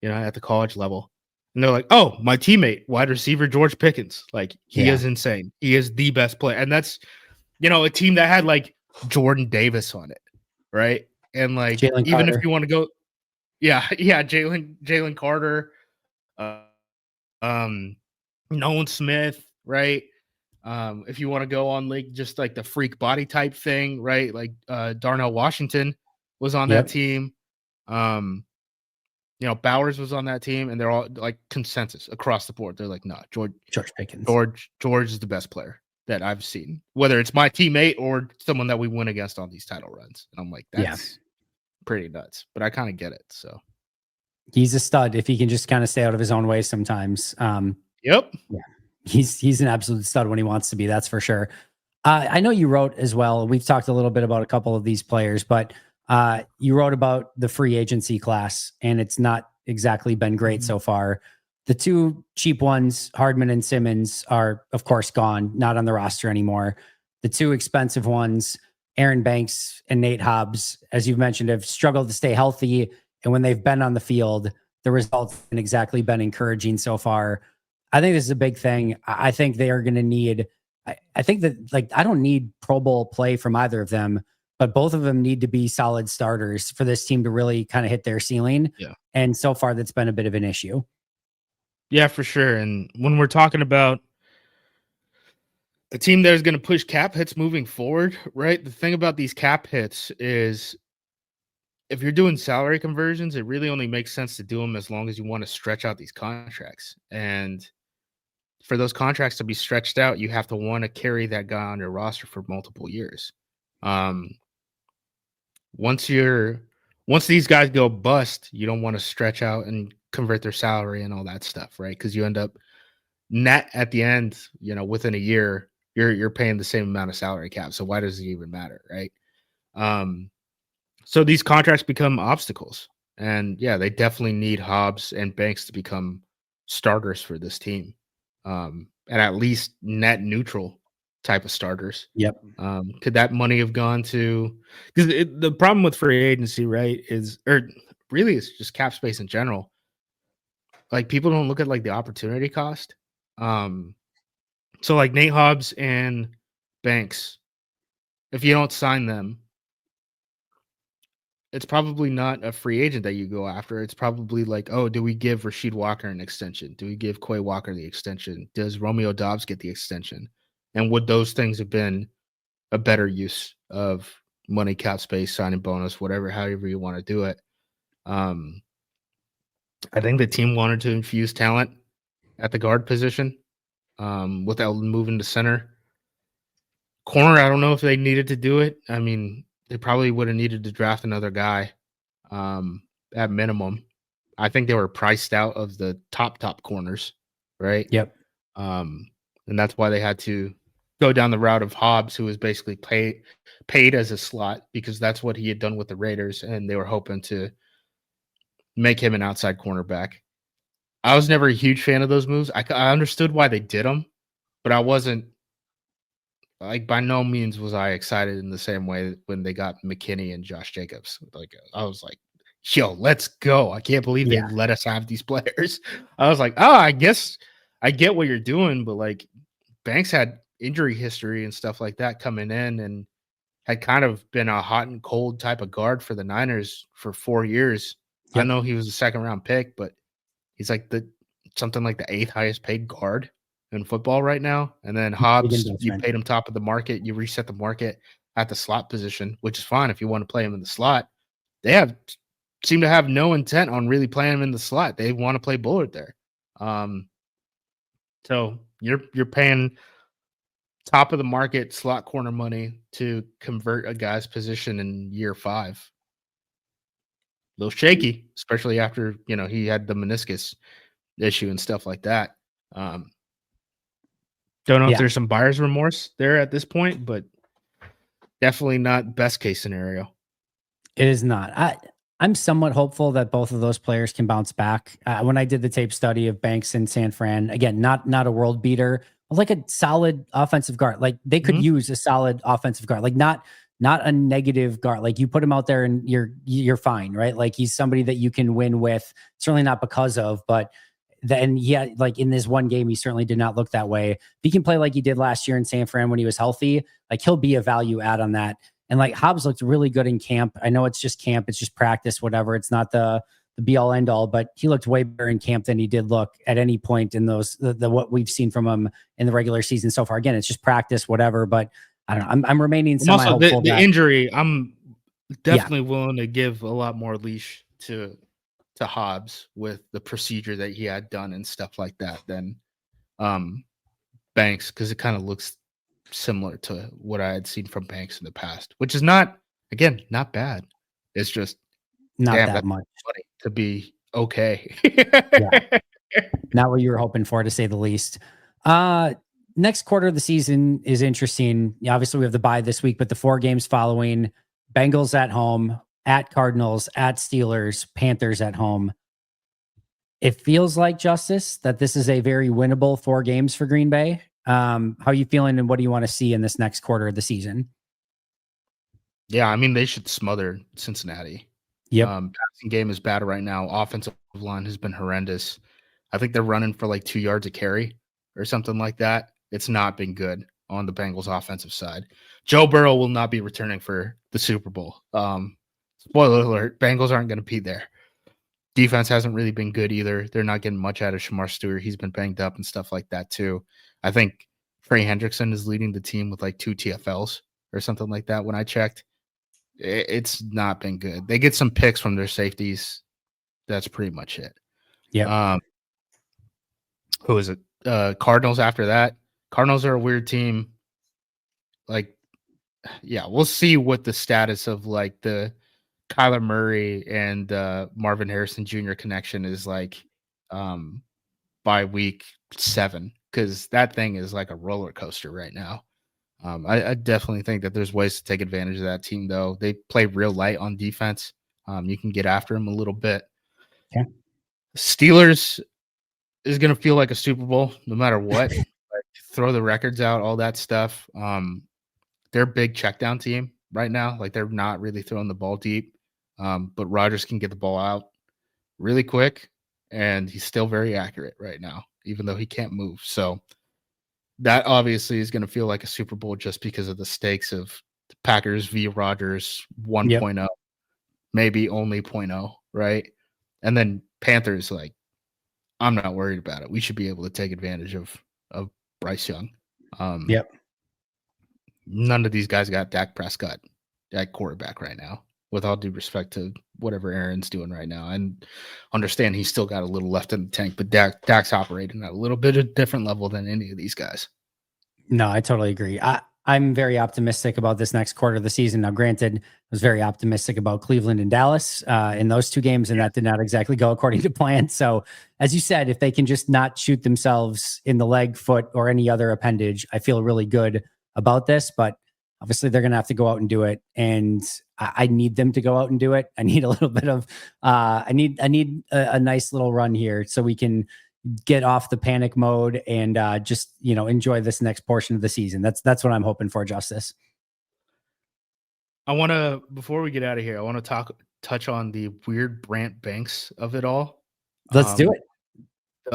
at the college level? And they're like, oh, my teammate, wide receiver George Pickens. Like, he is insane. He is the best player. And that's, a team that had like Jordan Davis on it, right? And like, Jalen even Carter. if you want to go, Jalen Carter, Nolan Smith, right? If you want to go on like just like the freak body type thing, right? Like Darnell Washington was on that team. Bowers was on that team, and they're all like consensus across the board. They're like, no, George Pickens. George is the best player that I've seen, whether it's my teammate or someone that we win against on these title runs. And I'm like, that's pretty nuts, but I kind of get it. So he's a stud if he can just kind of stay out of his own way sometimes. Yep. Yeah. He's an absolute stud when he wants to be, that's for sure. I know you wrote as well. We've talked a little bit about a couple of these players, but you wrote about the free agency class, and it's not exactly been great so far. The 2 cheap ones, Hardman and Simmons, are of course gone, not on the roster anymore. The 2 expensive ones, Aaron Banks and Nate Hobbs, as you've mentioned, have struggled to stay healthy. And when they've been on the field, the results haven't exactly been encouraging so far. I think this is a big thing. I think they are going to need, I think that like, I don't need Pro Bowl play from either of them, but both of them need to be solid starters for this team to really kind of hit their ceiling. Yeah. And so far that's been a bit of an issue. Yeah, for sure. And when we're talking about a team that is going to push cap hits moving forward, right? The thing about these cap hits is if you're doing salary conversions, it really only makes sense to do them as long as you want to stretch out these contracts. And for those contracts to be stretched out, you have to want to carry that guy on your roster for multiple years. Once these guys go bust, you don't want to stretch out and convert their salary and all that stuff, right? Because you end up net at the end, within a year, you're paying the same amount of salary cap. So why does it even matter, right? So these contracts become obstacles. And yeah, they definitely need Hobbs and Banks to become starters for this team. And at least net neutral type of starters. Yep. Could that money have gone to, because the problem with free agency, right, is, or really it's just cap space in general. Like people don't look at like the opportunity cost. So like Nate Hobbs and Banks, if you don't sign them, it's probably not a free agent that you go after. It's probably like, oh, do we give Rasheed Walker an extension? Do we give Quay Walker the extension? Does Romeo Dobbs get the extension? And would those things have been a better use of money, cap space, signing bonus, whatever, however you want to do it? I think the team wanted to infuse talent at the guard position without moving to center. Corner, I don't know if they needed to do it. I mean, they probably would have needed to draft another guy at minimum. I think they were priced out of the top corners, right? Yep. And that's why they had to go down the route of Hobbs, who was basically paid as a slot because that's what he had done with the Raiders, and they were hoping to make him an outside cornerback. I was never a huge fan of those moves. I understood why they did them, but I wasn't like, by no means was I excited in the same way when they got McKinney and Josh Jacobs. Like I was like, yo, let's go. I can't believe they Yeah. let us have these players. I was like, oh, I guess I get what you're doing, but like Banks had injury history and stuff like that coming in and had kind of been a hot and cold type of guard for the Niners for 4 years. I Yep. know he was a second round pick, but he's like something like the 8th highest paid guard in football right now. And then Big Hobbs, you investment. paid him top of the market. You reset the market at the slot position, which is fine if you want to play him in the slot. They seem to have no intent on really playing him in the slot. They want to play Bullard there. So you're paying top of the market slot corner money to convert a guy's position in year 5. A little shaky, especially after he had the meniscus issue and stuff like that. Don't know if Yeah. there's some buyer's remorse there at this point, but definitely not best case scenario. It is not. I'm somewhat hopeful that both of those players can bounce back. When I did the tape study of Banks and San Fran, again, not a world beater, but like a solid offensive guard. Like they could use a solid offensive guard. Like not a negative guard. Like you put him out there and you're fine, right? Like he's somebody that you can win with. Certainly not because of, but then like in this one game, he certainly did not look that way. If he can play like he did last year in San Fran when he was healthy, like he'll be a value add on that. And like Hobbs looked really good in camp. I know it's just camp, it's just practice, whatever. It's not the be all end all, but he looked way better in camp than he did look at any point in those the what we've seen from him in the regular season so far. Again, it's just practice, whatever. But I don't know. I'm remaining semi Also, hopeful the that injury, I'm definitely willing to give a lot more leash to Hobbs with the procedure that he had done and stuff like that than Banks, because it kind of looks similar to what I had seen from Banks in the past, which is not bad. It's just not damn, that that's much. funny to be okay. Yeah, not what you were hoping for, to say the least. Next quarter of the season is interesting. Obviously, we have the bye this week, but the 4 games following: Bengals at home, at Cardinals, at Steelers, Panthers at home. It feels like, Justice, that this is a very winnable 4 games for Green Bay. How are you feeling, and what do you want to see in this next quarter of the season? Yeah, I mean, they should smother Cincinnati. Yep. Passing game is bad right now. Offensive line has been horrendous. I think they're running for like 2 yards a carry or something like that. It's not been good on the Bengals offensive side. Joe Burrow will not be returning for the Super Bowl. Spoiler alert, Bengals aren't going to be there. Defense hasn't really been good either. They're not getting much out of Shamar Stewart. He's been banged up and stuff like that too. I think Trey Hendrickson is leading the team with like 2 TFLs or something like that when I checked. It's not been good. They get some picks from their safeties. That's pretty much it. Yep. Who is it? Cardinals after that. Cardinals are a weird team. Like, yeah, we'll see what the status of like the Kyler Murray and Marvin Harrison Jr. connection is like by week 7 because that thing is like a roller coaster right now. I definitely think that there's ways to take advantage of that team, though. They play real light on defense. You can get after them a little bit. Okay. Steelers is going to feel like a Super Bowl no matter what. Like, throw the records out, all that stuff. They're a big check down team right now. Like, they're not really throwing the ball deep, but Rodgers can get the ball out really quick, and he's still very accurate right now, even though he can't move. So that obviously is going to feel like a Super Bowl just because of the stakes of the Packers v. Rodgers 1.0, Yep. maybe only 0.0, right? And then Panthers, like, I'm not worried about it. We should be able to take advantage of Bryce Young. Yep. None of these guys got Dak Prescott at quarterback right now, with all due respect to whatever Aaron's doing right now. And understand he's still got a little left in the tank, but Dak's operating at a little bit of different level than any of these guys. No, I totally agree. I'm very optimistic about this next quarter of the season. Now, granted, I was very optimistic about Cleveland and Dallas in those two games, and that did not exactly go according to plan. So, as you said, if they can just not shoot themselves in the leg, foot, or any other appendage, I feel really good about this. But obviously, they're going to have to go out and do it, and I need them to go out and do it. I need a little bit of, I need a nice little run here so we can get off the panic mode and just enjoy this next portion of the season. That's what I'm hoping for, Justice. I want to, before we get out of here, I want to touch on the weird Brant Banks of it all. Let's do it.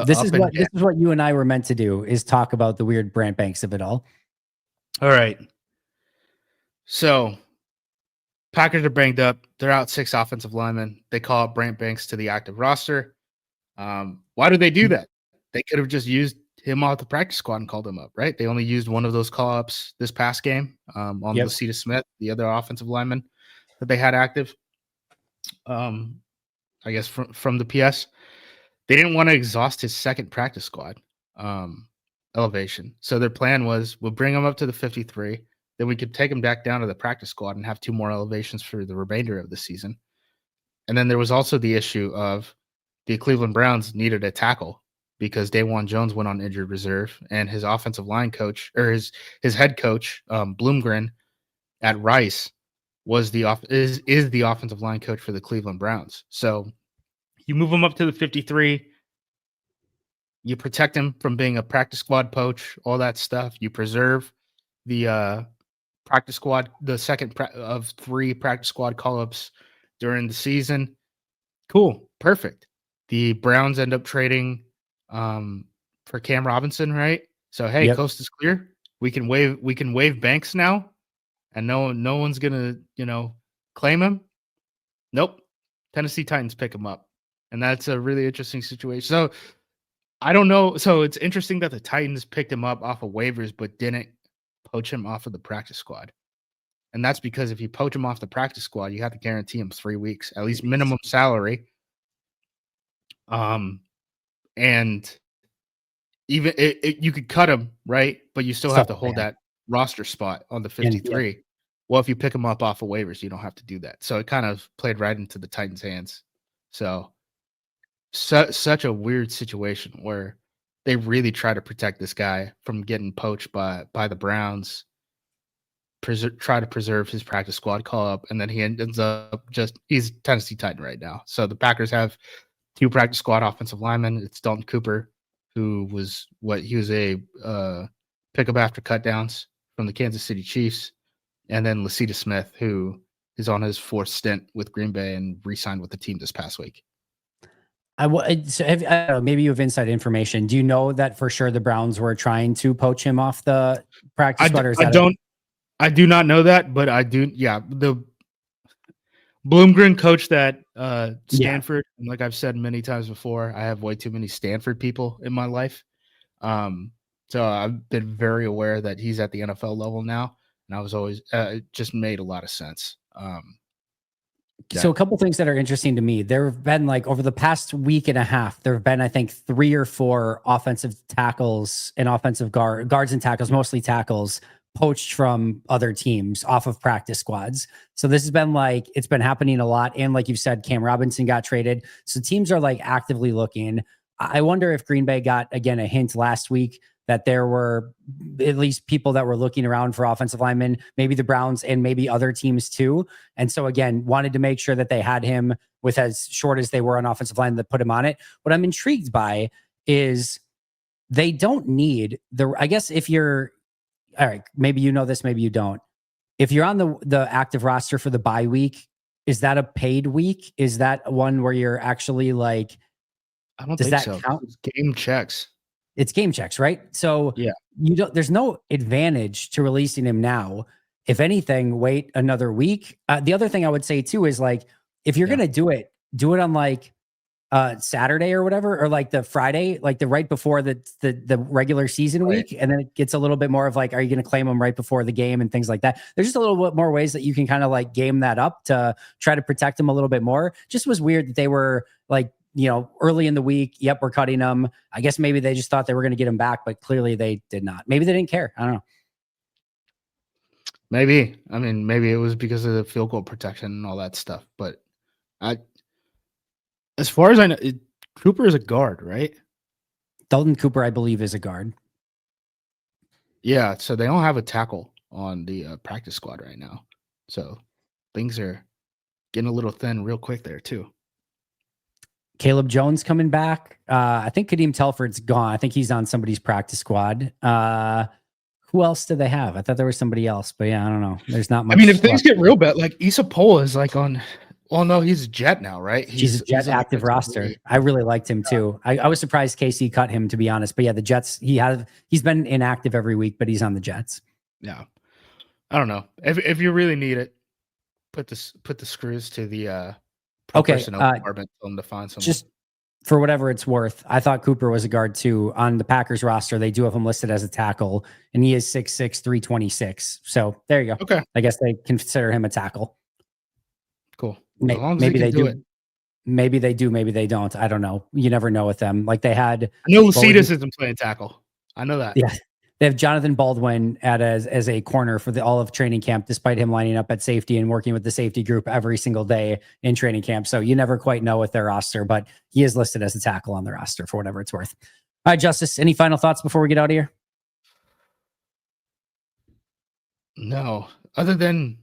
This is down. what you and I were meant to do, is talk about the weird Brant Banks of it all. All right. So Packers are banged up. They're out 6 offensive linemen. They call up Brant Banks to the active roster. Why do they do that? They could have just used him off the practice squad and called him up, right? They only used one of those call-ups this past game on Justis Smith, the other offensive lineman that they had active. I guess from the PS. They didn't want to exhaust his second practice squad elevation. So their plan was, we'll bring him up to the 53. Then we could take him back down to the practice squad and have 2 more elevations for the remainder of the season. And then there was also the issue of the Cleveland Browns needed a tackle because Dawan Jones went on injured reserve, and his offensive line coach, or his head coach, Bloomgren at Rice, is the offensive line coach for the Cleveland Browns. So you move him up to the 53. You protect him from being a practice squad poach, all that stuff. You preserve the practice squad, the second of 3 practice squad call-ups during the season. Cool. Perfect. The Browns end up trading for Cam Robinson, right? So, hey, coast is clear. We can waive Banks now, and no one's gonna, claim him. Nope. Tennessee Titans pick him up. And that's a really interesting situation. So I don't know. So it's interesting that the Titans picked him up off of waivers, but didn't poach him off of the practice squad. And that's because if you poach him off the practice squad, you have to guarantee him 3 weeks, at least minimum salary. And even you could cut him, right? But you still have to hold that roster spot on the 53. Well, if you pick him up off of waivers, you don't have to do that. So it kind of played right into the Titans' hands. So such a weird situation where they really try to protect this guy from getting poached by the Browns, try to preserve his practice squad call-up, and then he ends up he's Tennessee Titan right now. So the Packers have 2 practice squad offensive linemen. It's Dalton Cooper, who was a pickup after cutdowns from the Kansas City Chiefs, and then Justis Smith, who is on his 4th stint with Green Bay and re-signed with the team this past week. I don't know, maybe you have inside information. Do you know that for sure the Browns were trying to poach him off the practice squad? I do not know that, but I do. Yeah, the Bloomgren coached at Stanford. And like I've said many times before, I have way too many Stanford people in my life. So I've been very aware that he's at the NFL level now, and I was always it just made a lot of sense. So a couple things that are interesting to me. There have been, like, over the past week and a half, there have been, I think, 3 or 4 offensive tackles and offensive guards and tackles, mostly tackles, poached from other teams off of practice squads. So this has been, like, it's been happening a lot. And like you said, Cam Robinson got traded. So teams are, like, actively looking. I wonder if Green Bay got, again, a hint last week that there were at least people that were looking around for offensive linemen, maybe the Browns and maybe other teams too. And so, again, wanted to make sure that they had him with as short as they were on offensive line that put him on it. What I'm intrigued by is they don't need I guess if you're, all right, maybe you know this, maybe you don't. If you're on the active roster for the bye week, is that a paid week? Is that one where you're actually like, I don't does think that so. count? It's game checks. It's game checks, right? So Yeah. there's no advantage to releasing him now. If anything, wait another week. The other thing I would say too is like, if you're gonna do it on like Saturday or whatever, or like the Friday, like the right before the regular season week, and then it gets a little bit more of like, are you going to claim them right before the game and things like that? There's just a little bit more ways that you can kind of like game that up to try to protect them a little bit more. Just was weird that they were like, early in the week. Yep, we're cutting them. I guess maybe they just thought they were going to get him back, but clearly they did not. Maybe they didn't care. I don't know. Maybe. I mean, maybe it was because of the field goal protection and all that stuff. But as far as I know, Cooper is a guard, right? Dalton Cooper, I believe, is a guard. Yeah, so they don't have a tackle on the practice squad right now. So things are getting a little thin real quick there too. Caleb Jones coming back. I think Kadeem Telford's gone. I think he's on somebody's practice squad. Who else did they have? I thought there was somebody else, but yeah, I don't know. There's not much. I mean, if things get real bad, like Issa Pola is like on. Well, no, he's a Jet now, right? He's a Jet active roster. I really liked him too. I was surprised KC cut him, to be honest. But yeah, the Jets. He's been inactive every week, but he's on the Jets. Yeah, I don't know if you really need it, put the screws to the personnel department, tell them to find someone. Just for whatever it's worth, I thought Cooper was a guard too. On the Packers roster, they do have him listed as a tackle, and he is 6'6", 326. So there you go. Okay, I guess they consider him a tackle. Cool. Maybe they do. Maybe they do. Maybe they don't. I don't know. You never know with them. Like they had. I know Lucidas isn't playing tackle. I know that. Yeah. They have Jonathan Baldwin as a corner for all of training camp, despite him lining up at safety and working with the safety group every single day in training camp. So you never quite know with their roster, but he is listed as a tackle on the roster for whatever it's worth. All right, Justis, any final thoughts before we get out of here? No, other than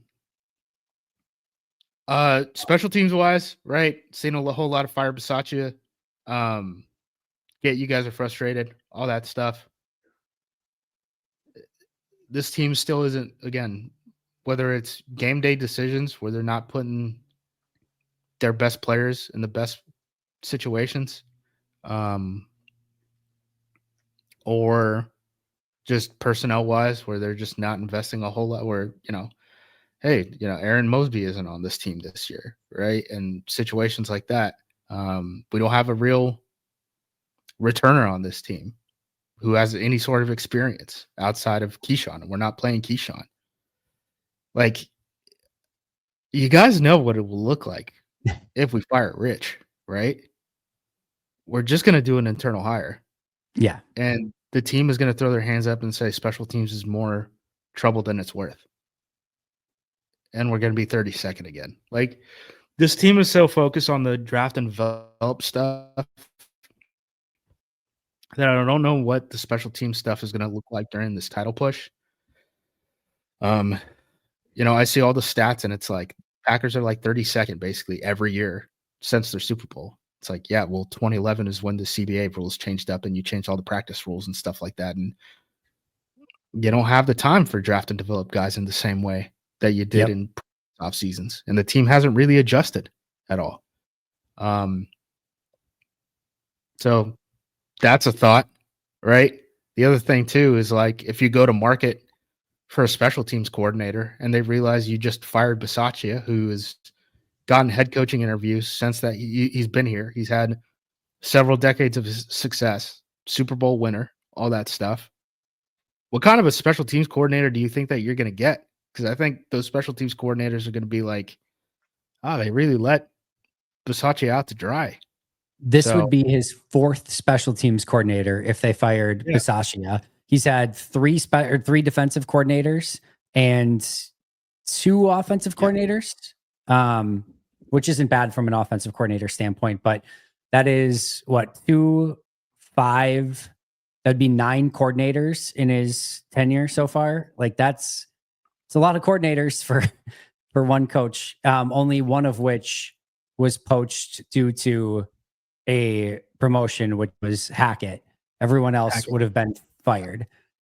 special teams wise, right? Seeing a whole lot of fire Bisaccia. You guys are frustrated, all that stuff. This team still isn't, again, whether it's game day decisions where they're not putting their best players in the best situations, or just personnel wise where they're just not investing a whole lot, where, hey, Aaron Mosby isn't on this team this year, right? And situations like that. We don't have a real returner on this team who has any sort of experience outside of Keyshawn, and we're not playing Keyshawn. Like, you guys know what it will look like if we fire Rich, right? We're just going to do an internal hire. Yeah. And the team is going to throw their hands up and say special teams is more trouble than it's worth. And we're going to be 32nd again. Like, this team is so focused on the draft and develop stuff that I don't know what the special team stuff is going to look like during this title push. I see all the stats, and it's like Packers are like 32nd basically every year since their Super Bowl. It's like, yeah, well, 2011 is when the CBA rules changed up and you changed all the practice rules and stuff like that. And you don't have the time for draft and develop guys in the same way that you did in off seasons. And the team hasn't really adjusted at all. So that's a thought, right? The other thing too is, like, if you go to market for a special teams coordinator and they realize you just fired Bisaccia, who has gotten head coaching interviews since that he's been here. He's had several decades of success, Super Bowl winner, all that stuff. What kind of a special teams coordinator do you think that you're going to get? Because I think those special teams coordinators are going to be like, oh, they really let Bisaccia out to dry. This would be his fourth special teams coordinator if they fired Bisaccia. He's had three defensive coordinators and 2 offensive coordinators, which isn't bad from an offensive coordinator standpoint, but that is what, 2 that'd be 9 coordinators in his tenure so far. Like it's a lot of coordinators for one coach. Only one of which was poached due to a promotion, which was Hackett. Everyone else would have been fired.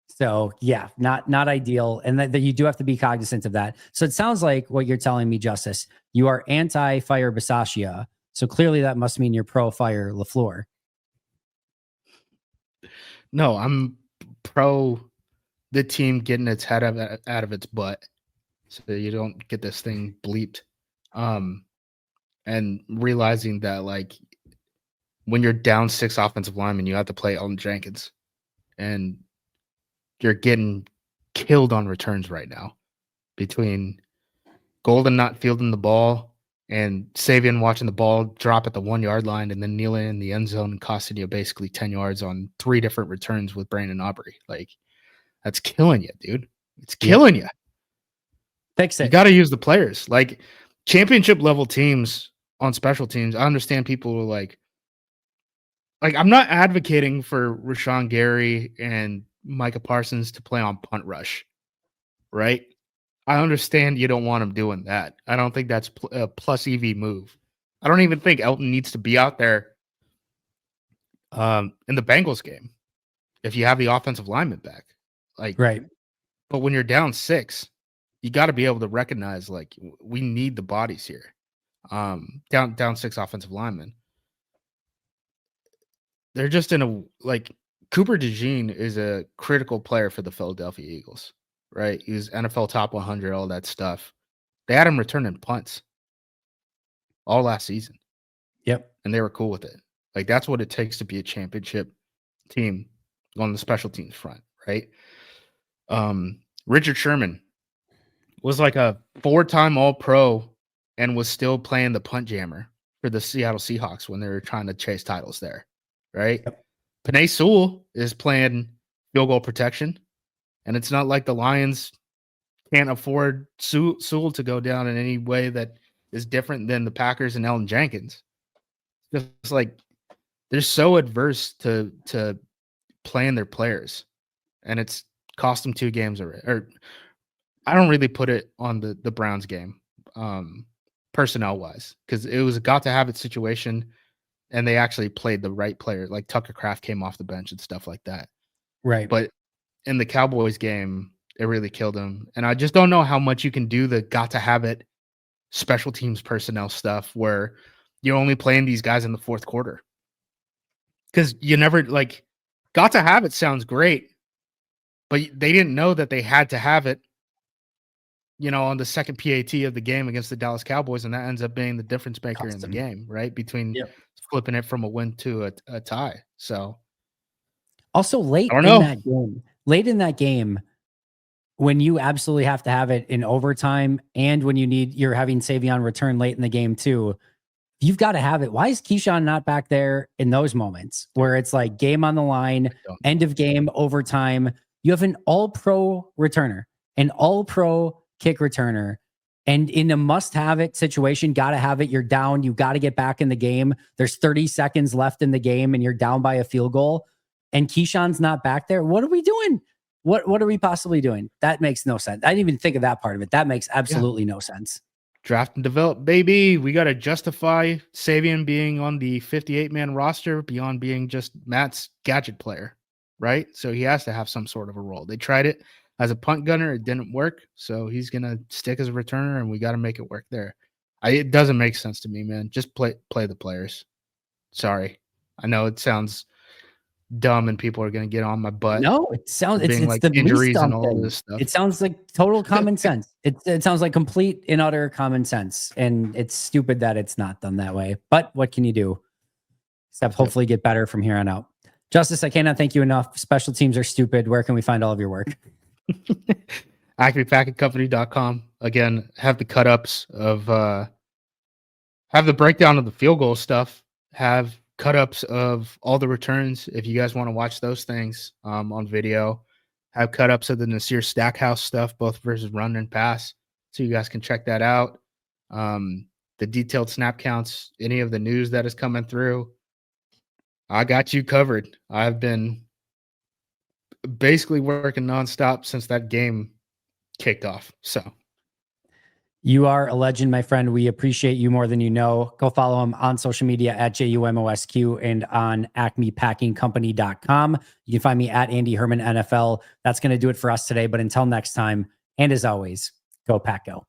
So yeah, not ideal. And that you do have to be cognizant of that. So it sounds like what you're telling me, Justice, you are anti-fire Bisaccia. So clearly that must mean you're pro-fire LaFleur. No, I'm pro the team getting its head out of its butt so you don't get this thing bleeped. And realizing that, like, when you're down 6 offensive linemen, you have to play Elton Jenkins. And you're getting killed on returns right now between Golden not fielding the ball and Savion watching the ball drop at the 1-yard line and then kneeling in the end zone and costing you basically 10 yards on 3 different returns with Brandon Aubrey. Like, that's killing you, dude. It's killing you. Fix it. You got to use the players. Like, championship level teams on special teams, I understand people are like, I'm not advocating for Rashawn Gary and Micah Parsons to play on punt rush, right? I understand you don't want him doing that. I don't think that's a plus EV move. I don't even think Elton needs to be out there in the Bengals game if you have the offensive lineman back. Like, right. But when you're down 6, you got to be able to recognize, like, we need the bodies here. Down 6 offensive linemen. They're just in a, like, Cooper DeJean is a critical player for the Philadelphia Eagles, right? He was NFL top 100, all that stuff. They had him returning punts all last season. Yep. And they were cool with it. Like, that's what it takes to be a championship team on the special teams front, right? Richard Sherman was like a 4-time All-Pro and was still playing the punt jammer for the Seattle Seahawks when they were trying to chase titles there, right? Yep. Penei Sewell is playing field goal protection, and it's not like the Lions can't afford Sewell to go down in any way that is different than the Packers and Elton Jenkins. Just like, they're so adverse to playing their players, and it's cost them 2 games already. Or I don't really put it on the Browns game, personnel wise, because it was a got to have it situation, and they actually played the right player. Like, Tucker Kraft came off the bench and stuff like that. Right. But in the Cowboys game, it really killed him. And I just don't know how much you can do the got to have it special teams personnel stuff where you're only playing these guys in the 4th quarter. Because you never, like, got to have it sounds great, but they didn't know that they had to have it, on the second PAT of the game against the Dallas Cowboys, and that ends up being the difference maker in the game, right? Between flipping it from a win to a tie. So also late in that game, when you absolutely have to have it in overtime, and when you're having Savion return late in the game too, you've got to have it. Why is Keyshawn not back there in those moments where it's like game on the line, end of game, overtime? You have an all-pro returner, an all-pro kick returner, and in a must-have-it situation, got to have it. You're down. You got to get back in the game. There's 30 seconds left in the game, and you're down by a field goal, and Keyshawn's not back there. What are we doing? What are we possibly doing? That makes no sense. I didn't even think of that part of it. That makes absolutely no sense. Draft and develop, baby. We got to justify Savion being on the 58-man roster beyond being just Matt's gadget player, right? So he has to have some sort of a role. They tried it as a punt gunner. It didn't work. So he's going to stick as a returner, and we got to make it work there. It doesn't make sense to me, man. Just play the players. Sorry. I know it sounds dumb and people are going to get on my butt. No, it sounds it's like the injuries least and all thing. this stuff. It sounds like total common sense. It sounds like complete and utter common sense, and it's stupid that it's not done that way. But what can you do? Except hopefully get better from here on out. Justice, I cannot thank you enough. Special teams are stupid. Where can we find all of your work? AcmePacketCompany.com. Again, have the cut-ups of have the breakdown of the field goal stuff, have cut-ups of all the returns if you guys want to watch those things on video, have cut-ups of the Nasir Stackhouse stuff, both versus run and pass, so you guys can check that out. The detailed snap counts, any of the news that is coming through. I got you covered. I've been basically working nonstop since that game kicked off. So You are a legend, my friend. We appreciate you more than you know. Go follow him on social media at JUMOSQ and on acmepackingcompany.com. You can find me at Andy Herman NFL. That's going to do it for us today. But until next time, and as always, go Pack Go.